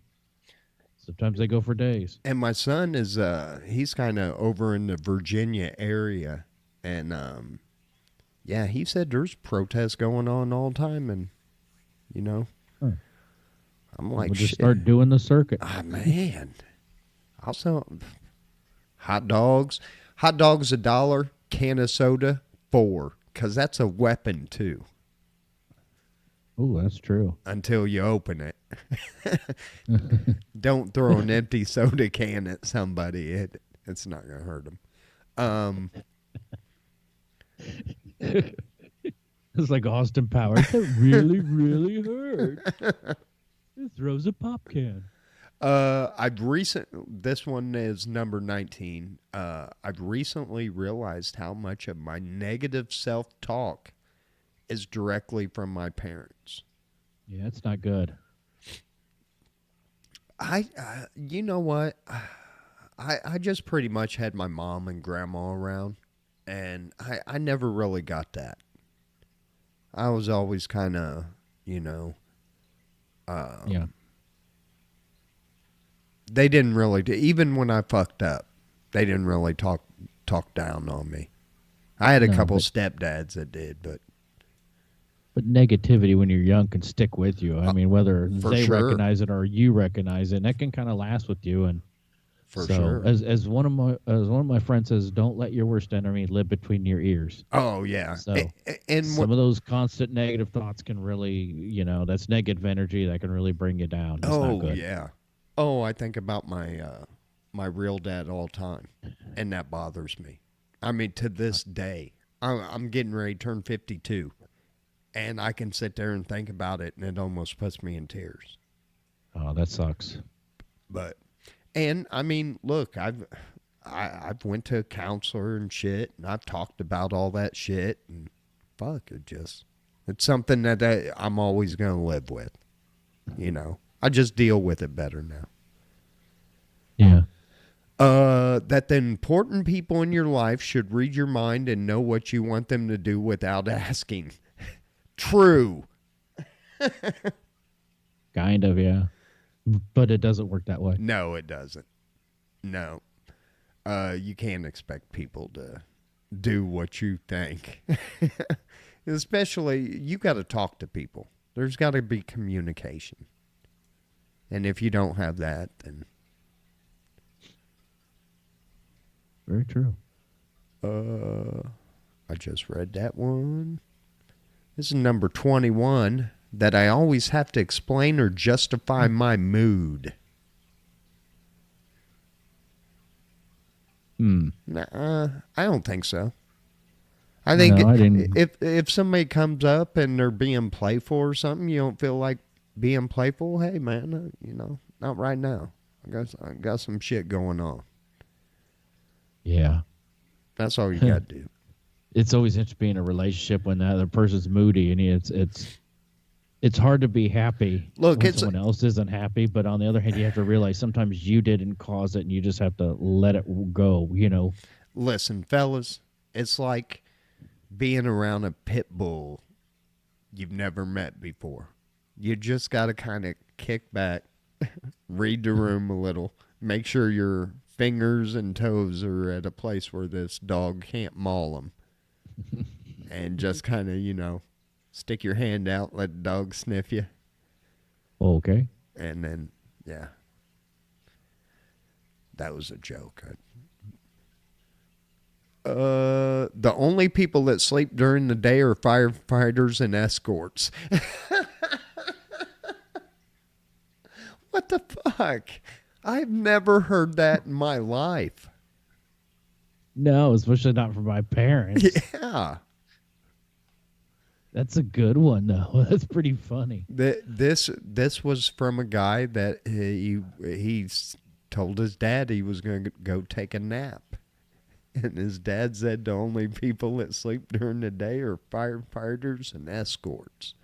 B: Sometimes they go for days.
A: And my son is he's kind of over in the Virginia area, and he said there's protests going on all the time, and I'm like,
B: we'll just start doing the circuit.
A: Ah, man. Also, hot dogs $1, can of soda $4, because that's a weapon too.
B: Oh, that's true.
A: Until you open it. Don't throw an empty soda can at somebody. It's not going to hurt them.
B: It's like Austin Powers. That really, really hurt. It throws a pop can.
A: This one is number 19. I've recently realized how much of my negative self-talk is directly from my parents.
B: Yeah, it's not good.
A: You know what? I just pretty much had my mom and grandma around, and I never really got that. I was always kind of,
B: yeah.
A: They didn't really even when I fucked up, they didn't really talk down on me. I had a couple stepdads that did, but
B: negativity when you're young can stick with you. I mean, whether they
A: recognize
B: it or you recognize it, and that can kind of last with you. And
A: for sure,
B: as one of my friends says, don't let your worst enemy live between your ears.
A: Oh yeah.
B: So and some of those constant negative thoughts can really, that's negative energy that can really bring you down. It's not good.
A: Yeah. Oh, I think about my my real dad all the time, and that bothers me. I mean, to this day, I'm getting ready to turn 52. And I can sit there and think about it, and it almost puts me in tears.
B: Oh, that sucks.
A: And I mean, look, I've went to a counselor and shit, and I've talked about all that shit, and fuck, it's something that I'm always going to live with. I just deal with it better now.
B: Yeah.
A: That the important people in your life should read your mind and know what you want them to do without asking. True.
B: Kind of, yeah. But it doesn't work that way.
A: No, it doesn't. No. You can't expect people to do what you think. Especially, you got to talk to people. There's got to be communication. And if you don't have that, then...
B: Very true.
A: I just read that one. This is number 21. That I always have to explain or justify my mood. Nah, I don't think so. I think if somebody comes up and they're being playful or something, you don't feel like being playful. Hey, man, not right now. I got some shit going on.
B: Yeah.
A: That's all you got to do.
B: It's always interesting being in a relationship when the other person's moody, and it's hard to be happy when someone else isn't happy. But on the other hand, you have to realize sometimes you didn't cause it, and you just have to let it go.
A: Listen, fellas, it's like being around a pit bull you've never met before. You just got to kind of kick back, read the room a little, make sure your fingers and toes are at a place where this dog can't maul them, and just kind of, stick your hand out, let the dog sniff you.
B: Okay.
A: And then, yeah. That was a joke. The only people that sleep during the day are firefighters and escorts. What the fuck? I've never heard that in my life.
B: No, especially not from my parents.
A: Yeah.
B: That's a good one, though. That's pretty funny.
A: This was from a guy that he told his dad he was going to go take a nap. And his dad said the only people that sleep during the day are firefighters and escorts.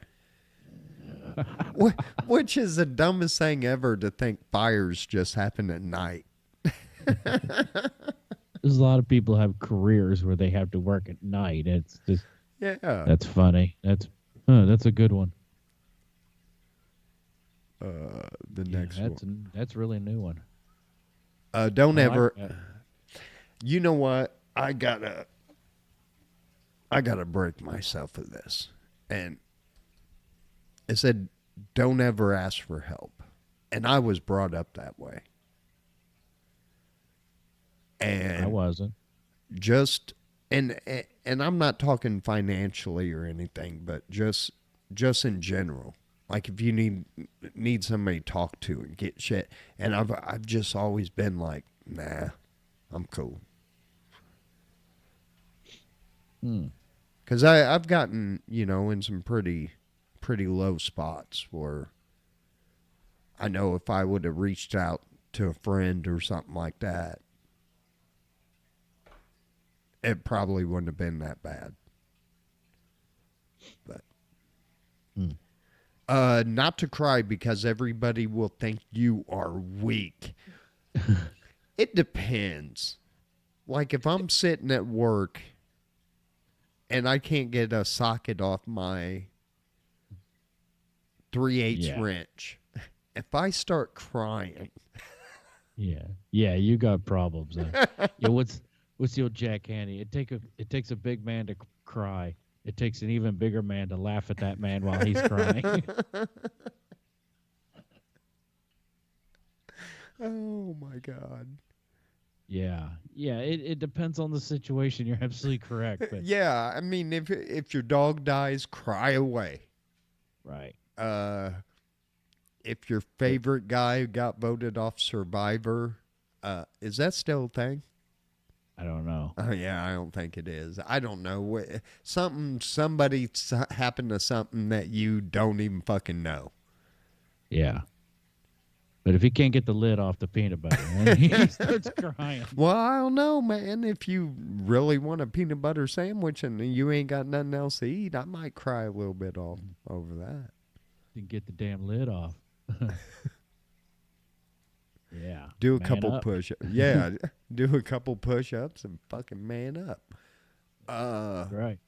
A: Which is the dumbest thing ever, to think fires just happen at night.
B: There's a lot of people have careers where they have to work at night. It's just...
A: Yeah.
B: That's funny. That's a good one.
A: The next one.
B: That's really a new one.
A: Don't ever... You know what? I gotta break myself of this. And it said, don't ever ask for help. And I was brought up that way. And
B: I wasn't.
A: Just... And I'm not talking financially or anything, but just in general. Like if you need somebody to talk to and get shit. And I've just always been like, nah, I'm cool. Because I've gotten, in some pretty low spots where I know if I would have reached out to a friend or something like that, it probably wouldn't have been that bad. But not to cry because everybody will think you are weak. It depends. Like if I'm sitting at work and I can't get a socket off my 3/8 wrench, if I start crying.
B: Yeah, you got problems. Yeah, what's the old Jack Handy? It takes a big man to cry. It takes an even bigger man to laugh at that man while he's crying.
A: Oh my God.
B: Yeah. It depends on the situation. You're absolutely correct. But
A: yeah, I mean, if your dog dies, cry away.
B: Right.
A: If your favorite guy got voted off Survivor, is that still a thing?
B: I don't know.
A: Oh yeah, I don't think it is. I don't know. Somebody happened to something that you don't even fucking know.
B: Yeah. But if he can't get the lid off the peanut butter, man, he starts crying.
A: Well, I don't know, man. If you really want a peanut butter sandwich and you ain't got nothing else to eat, I might cry a little bit over that.
B: You can get the damn lid off. Yeah.
A: Do a
B: Man
A: couple
B: up.
A: push-ups. Yeah, do a couple push-ups and fucking man up.
B: That's right.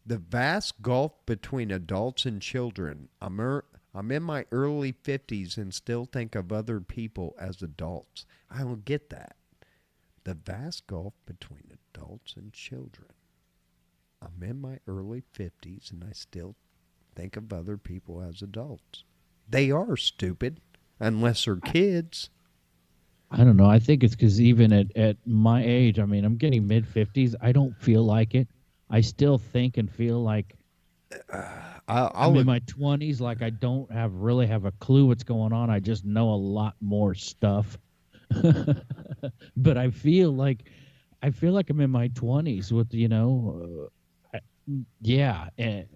A: The vast gulf between adults and children. I'm in my early 50s and still think of other people as adults. I don't get that. The vast gulf between adults and children. I'm in my early 50s and I still think of other people as adults. They are stupid unless they're kids.
B: I don't know. I think it's because even at my age, I mean, I'm getting mid 50s. I don't feel like it. I still think and feel like I'm in
A: I'll
B: my 20s. Like I don't really have a clue what's going on. I just know a lot more stuff. But I feel like I'm in my 20s with yeah, and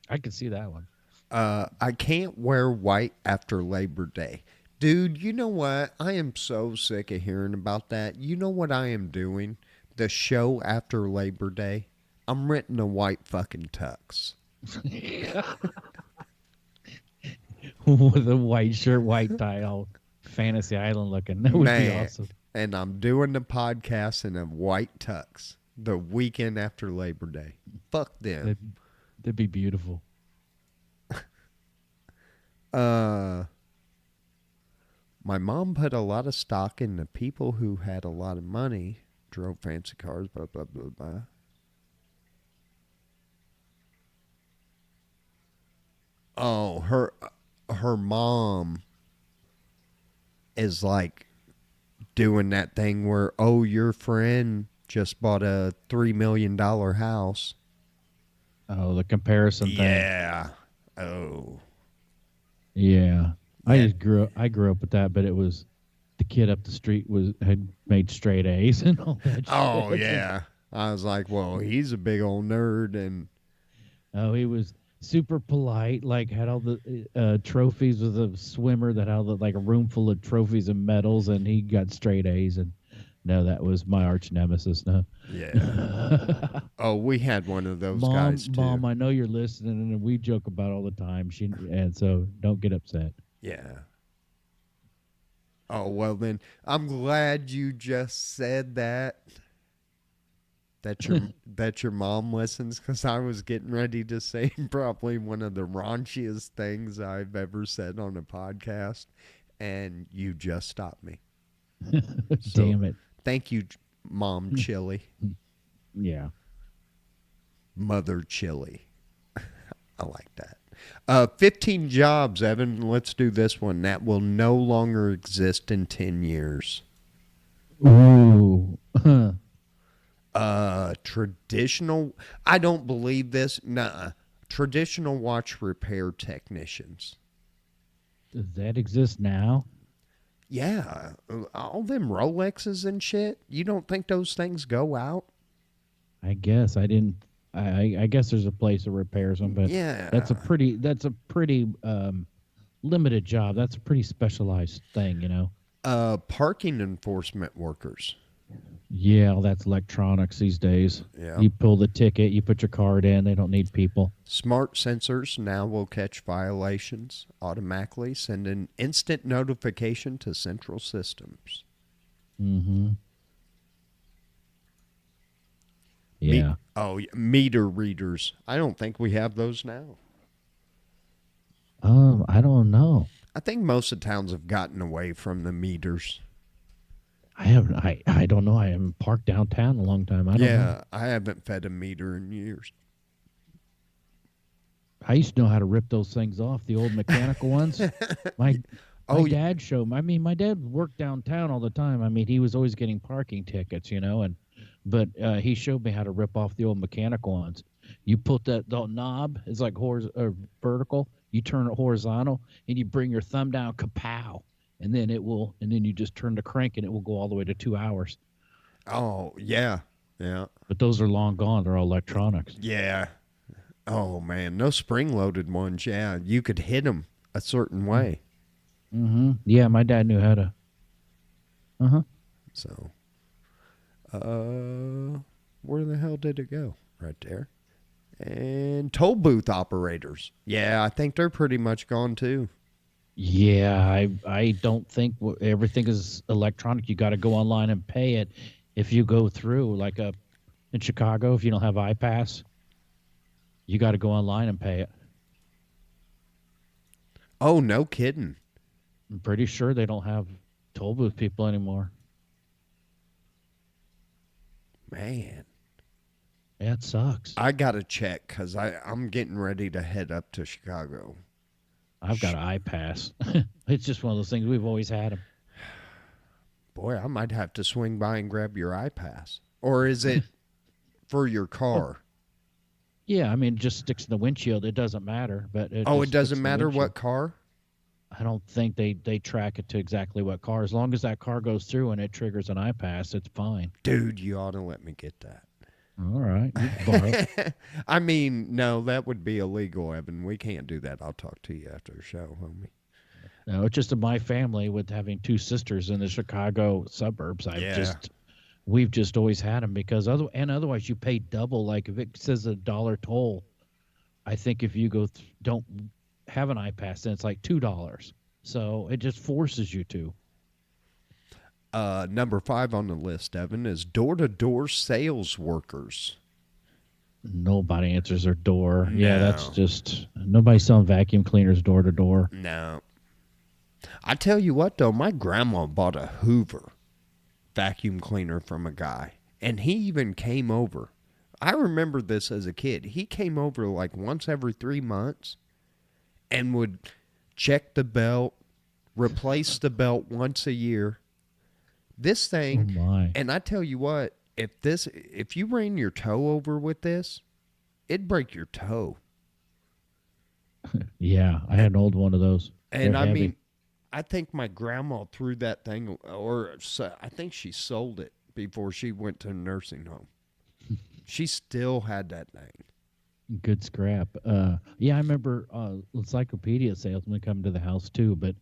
B: I could see that one.
A: I can't wear white after Labor Day. Dude, you know what? I am so sick of hearing about that. You know what I am doing? The show after Labor Day. I'm renting a white fucking tux.
B: With a white shirt, white tie, all Fantasy Island looking. That would be
A: Man.
B: awesome.
A: And I'm doing the podcast in a white tux the weekend after Labor Day. Fuck them.
B: That'd be beautiful.
A: My mom put a lot of stock in the people who had a lot of money, drove fancy cars, blah, blah, blah, blah. Oh, her mom is like doing that thing where, oh, your friend just bought a $3 million house.
B: Oh, the comparison thing.
A: Yeah. Oh.
B: Yeah.
A: Yeah.
B: I grew up with that, but it was the kid up the street had made straight A's and all that
A: Oh,
B: shit.
A: yeah. I was like, well, he's a big old nerd. And
B: Oh, he was super polite, like had all the trophies, was a swimmer that had like a room full of trophies and medals, and he got straight A's. And no, that was my arch nemesis. No.
A: yeah. Oh, we had one of those
B: Mom,
A: guys, too.
B: Mom, I know you're listening, and we joke about it all the time. And so don't get upset.
A: Yeah. Oh, well, then I'm glad you just said that. That your mom listens, because I was getting ready to say probably one of the raunchiest things I've ever said on a podcast, and you just stopped me. So,
B: Damn it.
A: thank you, Mom Chili,
B: Yeah.
A: Mother Chili. I like that. 15 jobs, Evan. Let's do this one. That will no longer exist in 10 years.
B: Ooh.
A: Traditional. I don't believe this. Nuh-uh. Traditional watch repair technicians.
B: Does that exist now?
A: Yeah, all them Rolexes and shit. You don't think those things go out?
B: I guess I didn't. I guess there's a place that repairs them, but
A: Yeah.
B: that's a pretty limited job. That's a pretty specialized thing, you know.
A: Parking enforcement workers.
B: Yeah, all that's electronics these days.
A: Yeah.
B: You pull the ticket, you put your card in. They don't need people.
A: Smart sensors now will catch violations automatically, send an instant notification to central systems.
B: Mm-hmm. Yeah.
A: Meter readers. I don't think we have those now.
B: I don't know.
A: I think most of towns have gotten away from the meters.
B: I don't know. I haven't parked downtown in a long time. I don't know.
A: I haven't fed a meter in years.
B: I used to know how to rip those things off, the old mechanical ones. My dad showed me. I mean, my dad worked downtown all the time. I mean, he was always getting parking tickets, you know, but he showed me how to rip off the old mechanical ones. You put the knob, it's like vertical. You turn it horizontal, and you bring your thumb down, kapow, and then you just turn the crank, and it will go all the way to 2 hours.
A: Oh, yeah. Yeah.
B: But those are long gone. They're all electronics.
A: Yeah. Oh, man. No spring-loaded ones. Yeah. You could hit them a certain way.
B: Mm-hmm. Yeah, my dad knew how to. Uh-huh.
A: So, where the hell did it go? Right there. And toll booth operators. Yeah, I think they're pretty much gone, too.
B: Yeah, I don't think everything is electronic. You got to go online and pay it. If you go through like in Chicago, if you don't have iPass, you got to go online and pay it.
A: Oh, no kidding.
B: I'm pretty sure they don't have toll booth people anymore.
A: Man,
B: Yeah, it sucks.
A: I got to check because I'm getting ready to head up to Chicago.
B: I've got an iPass. It's just one of those things we've always had them.
A: Boy, I might have to swing by and grab your iPass. Or is it for your
B: Oh,
A: car?
B: yeah. I mean, it just sticks in the windshield. It doesn't matter, but it
A: Oh, it
B: just sticks
A: doesn't
B: in the
A: matter
B: windshield.
A: what car?
B: I don't think they track it to exactly what car. As long as that car goes through and it triggers an iPass, it's fine.
A: Dude, you ought to let me get that.
B: All right, you can borrow.
A: I mean, no, that would be illegal, Evan. We can't do that. I'll talk to you after the show, homie.
B: No, it's just in my family with having two sisters in the Chicago suburbs.
A: Yeah.
B: We've just always had them because otherwise you pay double. Like if it says $1 toll, I think if you don't have an iPass, then it's like $2. So it just forces you to.
A: Number 5 on the list, Evan, is door-to-door sales workers.
B: Nobody answers their door. Yeah, that's
A: No.
B: just nobody selling vacuum cleaners door to door.
A: No. I tell you what, though, my grandma bought a Hoover vacuum cleaner from a guy, and he even came over. I remember this as a kid. He came over like once every 3 months and would check the belt, replace the belt once a year. This
B: Oh
A: thing,
B: my.
A: and I tell you what, if you ran your toe over with this, it'd break your toe.
B: Yeah, I had an old one of those. They're
A: And I
B: heavy.
A: mean, I think my grandma threw that thing, or I think she sold it before she went to a nursing home. She still had that thing.
B: Good scrap. Yeah, I remember encyclopedia salesmen coming to the house too, but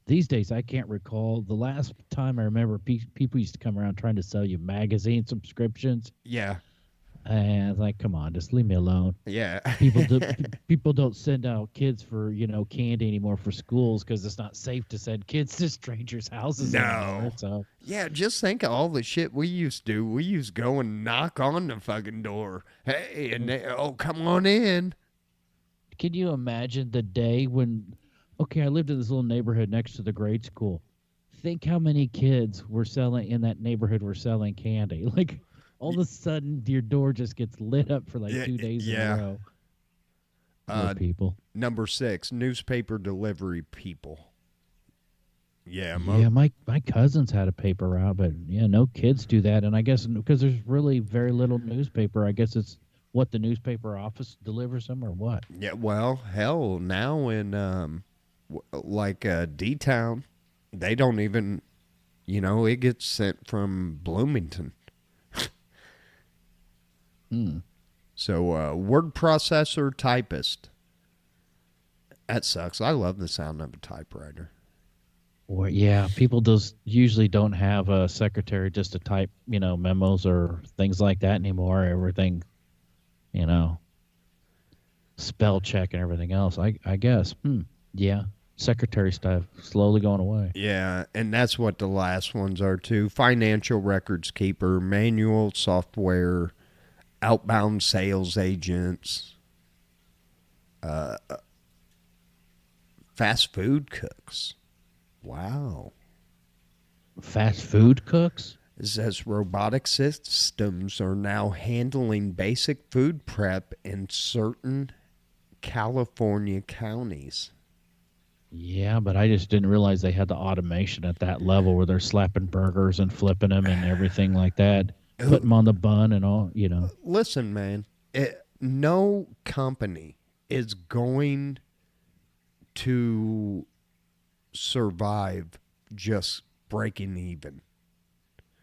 B: these days I can't recall the last time I remember people used to come around trying to sell you magazine subscriptions,
A: Yeah,
B: and it's like, come on, just leave me alone.
A: yeah.
B: People don't send out kids for candy anymore for schools because it's not safe to send kids to strangers' houses anymore.
A: No.
B: So
A: Yeah, just think of all the shit we used to do. We used to go and knock on the fucking door. Hey, and oh, come on in.
B: can you imagine the day when? Okay, I lived in this little neighborhood next to the grade school. Think how many kids were selling in that neighborhood were selling candy. Like all of a sudden, your door just gets lit up for like
A: Yeah,
B: 2 days in a
A: yeah.
B: row. Poor
A: Uh,
B: people.
A: Number 6, newspaper delivery people. Yeah,
B: Yeah, my cousins had a paper route, but yeah, no kids do that. And I guess because there's really very little newspaper, I guess it's what the newspaper office delivers them or what.
A: yeah. Well, hell, now in like D Town, they don't even. It gets sent from Bloomington.
B: Hmm.
A: So, word processor typist. That sucks. I love the sound of a typewriter.
B: Or yeah, people just usually don't have a secretary just to type, memos or things like that anymore. Everything, you know, spell check and everything else. I guess. Yeah, secretary stuff slowly going away.
A: Yeah, and that's what the last ones are too. Financial records keeper, manual software, outbound sales agents, fast food cooks. Wow.
B: Fast food cooks.
A: It says robotic systems are now handling basic food prep in certain California counties.
B: Yeah, but I just didn't realize they had the automation at that level where they're slapping burgers and flipping them and everything like that, putting them on the bun and all.
A: Listen, man, no company is going to survive just breaking even.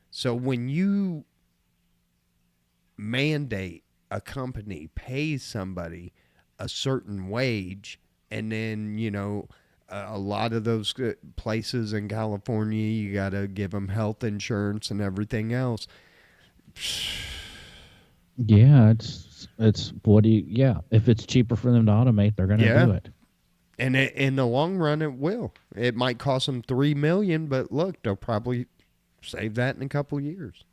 A: So when you mandate a company pay somebody a certain wage, and then a lot of those places in California, you got to give them health insurance and everything else.
B: Yeah, it's what do you? Yeah, if it's cheaper for them to automate, they're gonna
A: Yeah,
B: do it.
A: And in the long run, it will. It might cost them $3 million, but look, they'll probably save that in a couple years.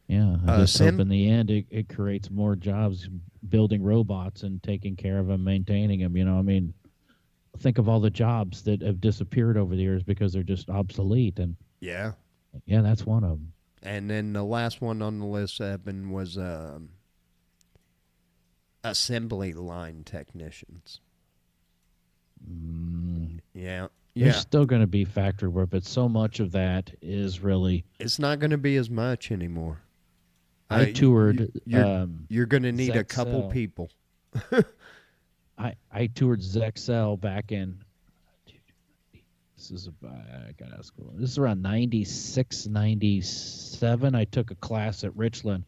B: Yeah, I just hope
A: Sim,
B: in the end it creates more jobs building robots and taking care of them, maintaining them. I mean, think of all the jobs that have disappeared over the years because they're just obsolete. And
A: yeah.
B: yeah, that's one of them.
A: And then the last one on the list, Evan, was assembly line technicians. Yeah.
B: There's
A: Yeah.
B: still going to be factory work, but so much of that is really.
A: It's not going to be as much anymore.
B: I toured
A: You're going to need a couple
B: Zexcel.
A: people.
B: I toured Zexcel back in. This is I got to ask. This is around 96, 97. I took a class at Richland,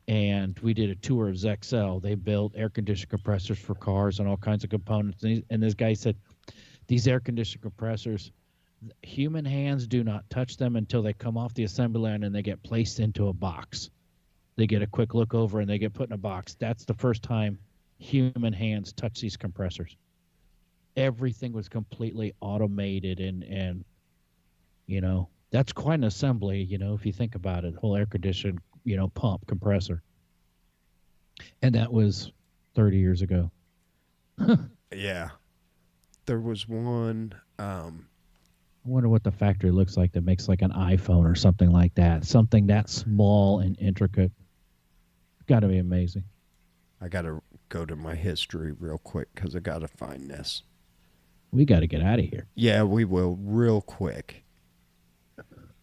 B: and we did a tour of Zexcel. They built air conditioning compressors for cars and all kinds of components. And this guy said, these air conditioning compressors, human hands do not touch them until they come off the assembly line and they get placed into a box. They get a quick look over and they get put in a box. That's the first time human hands touch these compressors. Everything was completely automated and that's quite an assembly, if you think about it, whole air conditioning, pump compressor. And that was 30 years ago.
A: Yeah. There was one.
B: I wonder what the factory looks like that makes like an iPhone or something like that. Something that small and intricate. Got to be amazing.
A: I got to go to my history real quick because I got to find this.
B: We got to get out of here.
A: Yeah, we will real quick.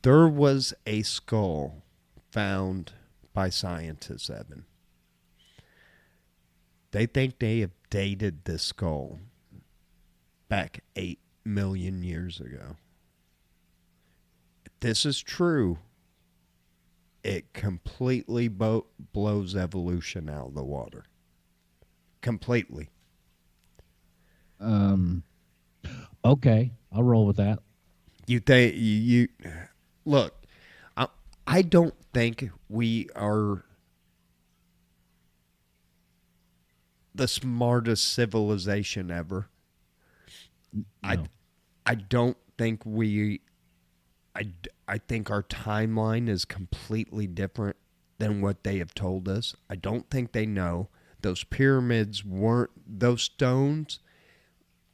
A: There was a skull found by scientists, Evan. They think they have dated this skull back 8 million years ago. If this is true, it completely blows evolution out of the water. Completely.
B: Okay, I'll roll with that.
A: You think you look? I don't think we are the smartest civilization ever.
B: No.
A: I don't think we. I think our timeline is completely different than what they have told us. I don't think they know those pyramids weren't those stones.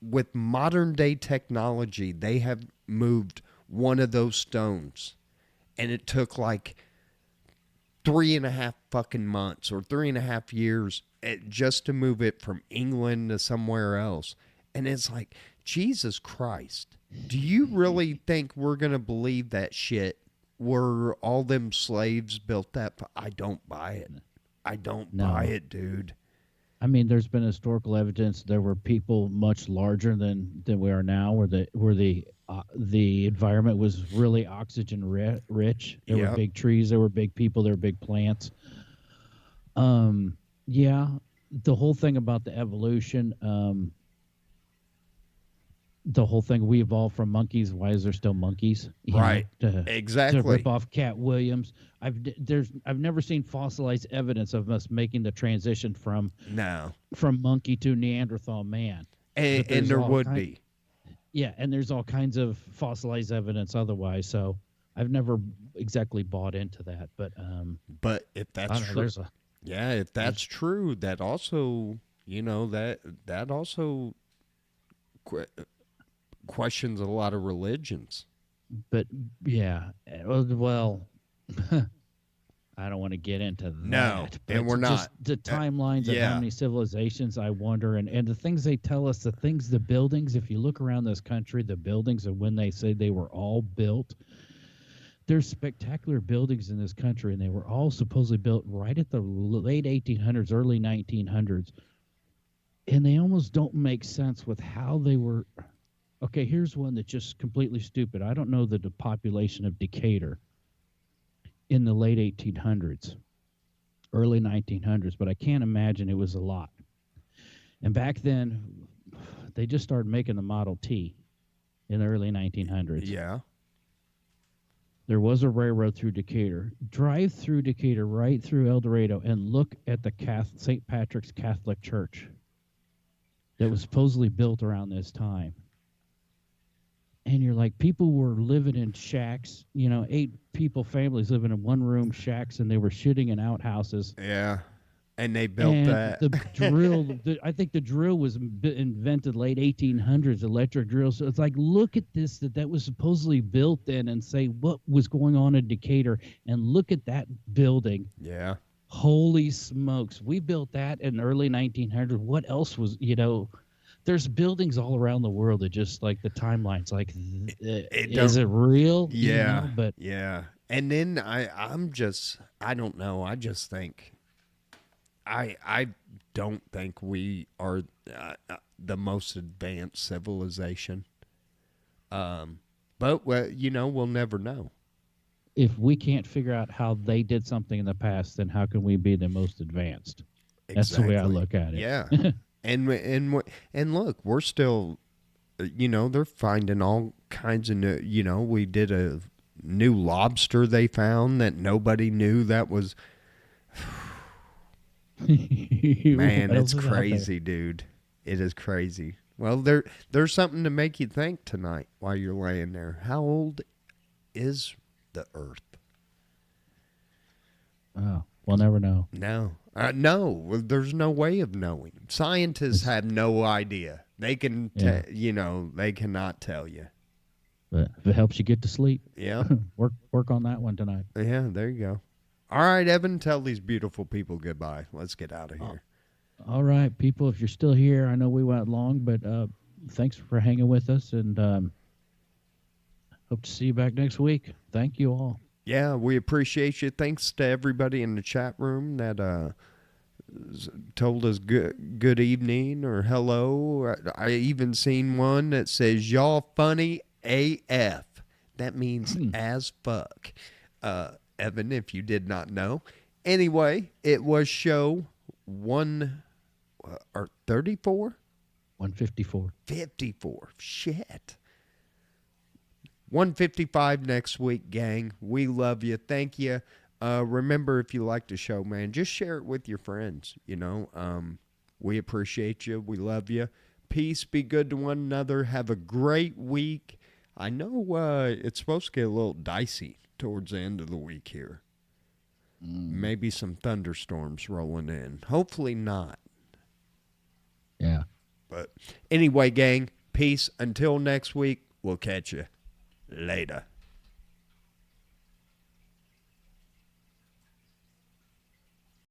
A: With modern day technology, they have moved one of those stones, and it took like 3.5 fucking months or 3.5 years just to move it from England to somewhere else. And it's like, Jesus Christ, do you really think we're going to believe that shit? Were all them slaves built that? I don't buy it. I don't buy it, dude.
B: I mean, there's been historical evidence there were people much larger than we are now, where the environment was really oxygen rich. There were big trees, there were big people, there were big plants. Yeah, the whole thing about the evolution, the whole thing, we evolved from monkeys. Why is there still monkeys?
A: Right. Exactly.
B: To rip off Cat Williams. I've never seen fossilized evidence of us making the transition from monkey to Neanderthal man.
A: And there would be.
B: Yeah, and there's all kinds of fossilized evidence otherwise. So I've never exactly bought into that. But
A: if that's true, if that's true, that also that also questions a lot of religions.
B: But yeah, well, I don't want to get into that.
A: No,
B: but
A: and we're
B: just
A: not.
B: The timelines of how many civilizations, I wonder, and the things they tell us, the buildings, if you look around this country, the buildings and when they say they were all built, there's spectacular buildings in this country, and they were all supposedly built right at the late 1800s, early 1900s. And they almost don't make sense with how they were. Okay, here's one that's just completely stupid. I don't know the population of Decatur in the late 1800s, early 1900s, but I can't imagine it was a lot. And back then, they just started making the Model T in the early 1900s.
A: Yeah.
B: There was a railroad through Decatur. Drive through Decatur, right through El Dorado, and look at the St. Patrick's Catholic Church. that was supposedly built around this time. And you're like, people were living in shacks, 8 people, families living in one room shacks, and they were shitting in outhouses.
A: Yeah. And they built
B: And
A: that.
B: the drill, I think the drill was invented late 1800s, electric drill. So it's like, look at this, that was supposedly built then, and say what was going on in Decatur, and look at that building.
A: Yeah.
B: Holy smokes. We built that in the early 1900s. What else was, there's buildings all around the world that just like the timeline's like, is it real?
A: Yeah.
B: But
A: Yeah. And then I don't know. I just think, I don't think we are the most advanced civilization. But we'll never know.
B: if we can't figure out how they did something in the past, then how can we be the most advanced? That's the way I look at it.
A: Yeah. and look, we're still, they're finding all kinds of new, we did a new lobster they found that nobody knew that was. Man, it's crazy, dude. It is crazy. Well, there's something to make you think tonight while you're laying there. How old is the Earth?
B: Oh, we'll never know.
A: No. No, there's no way of knowing. Scientists have no idea. They can, they cannot tell you.
B: But if it helps you get to sleep,
A: Yeah.
B: work on that one tonight.
A: Yeah, there you go. All right, Evan, tell these beautiful people goodbye. Let's get out of here.
B: All right, people, if you're still here, I know we went long, but thanks for hanging with us, and hope to see you back next week. Thank you all.
A: Yeah, we appreciate you. Thanks to everybody in the chat room that told us good evening or hello. I even seen one that says, y'all funny AF. That means as fuck. Evan, if you did not know. Anyway, it was show 34?
B: 154.
A: 54. Shit. 155 next week, gang. We love you. Thank you. Remember, if you like the show, man, just share it with your friends. We appreciate you. We love you. Peace. Be good to one another. Have a great week. I know it's supposed to get a little dicey towards the end of the week here. Maybe some thunderstorms rolling in. Hopefully not.
B: Yeah.
A: But anyway, gang, peace. Until next week, we'll catch you later.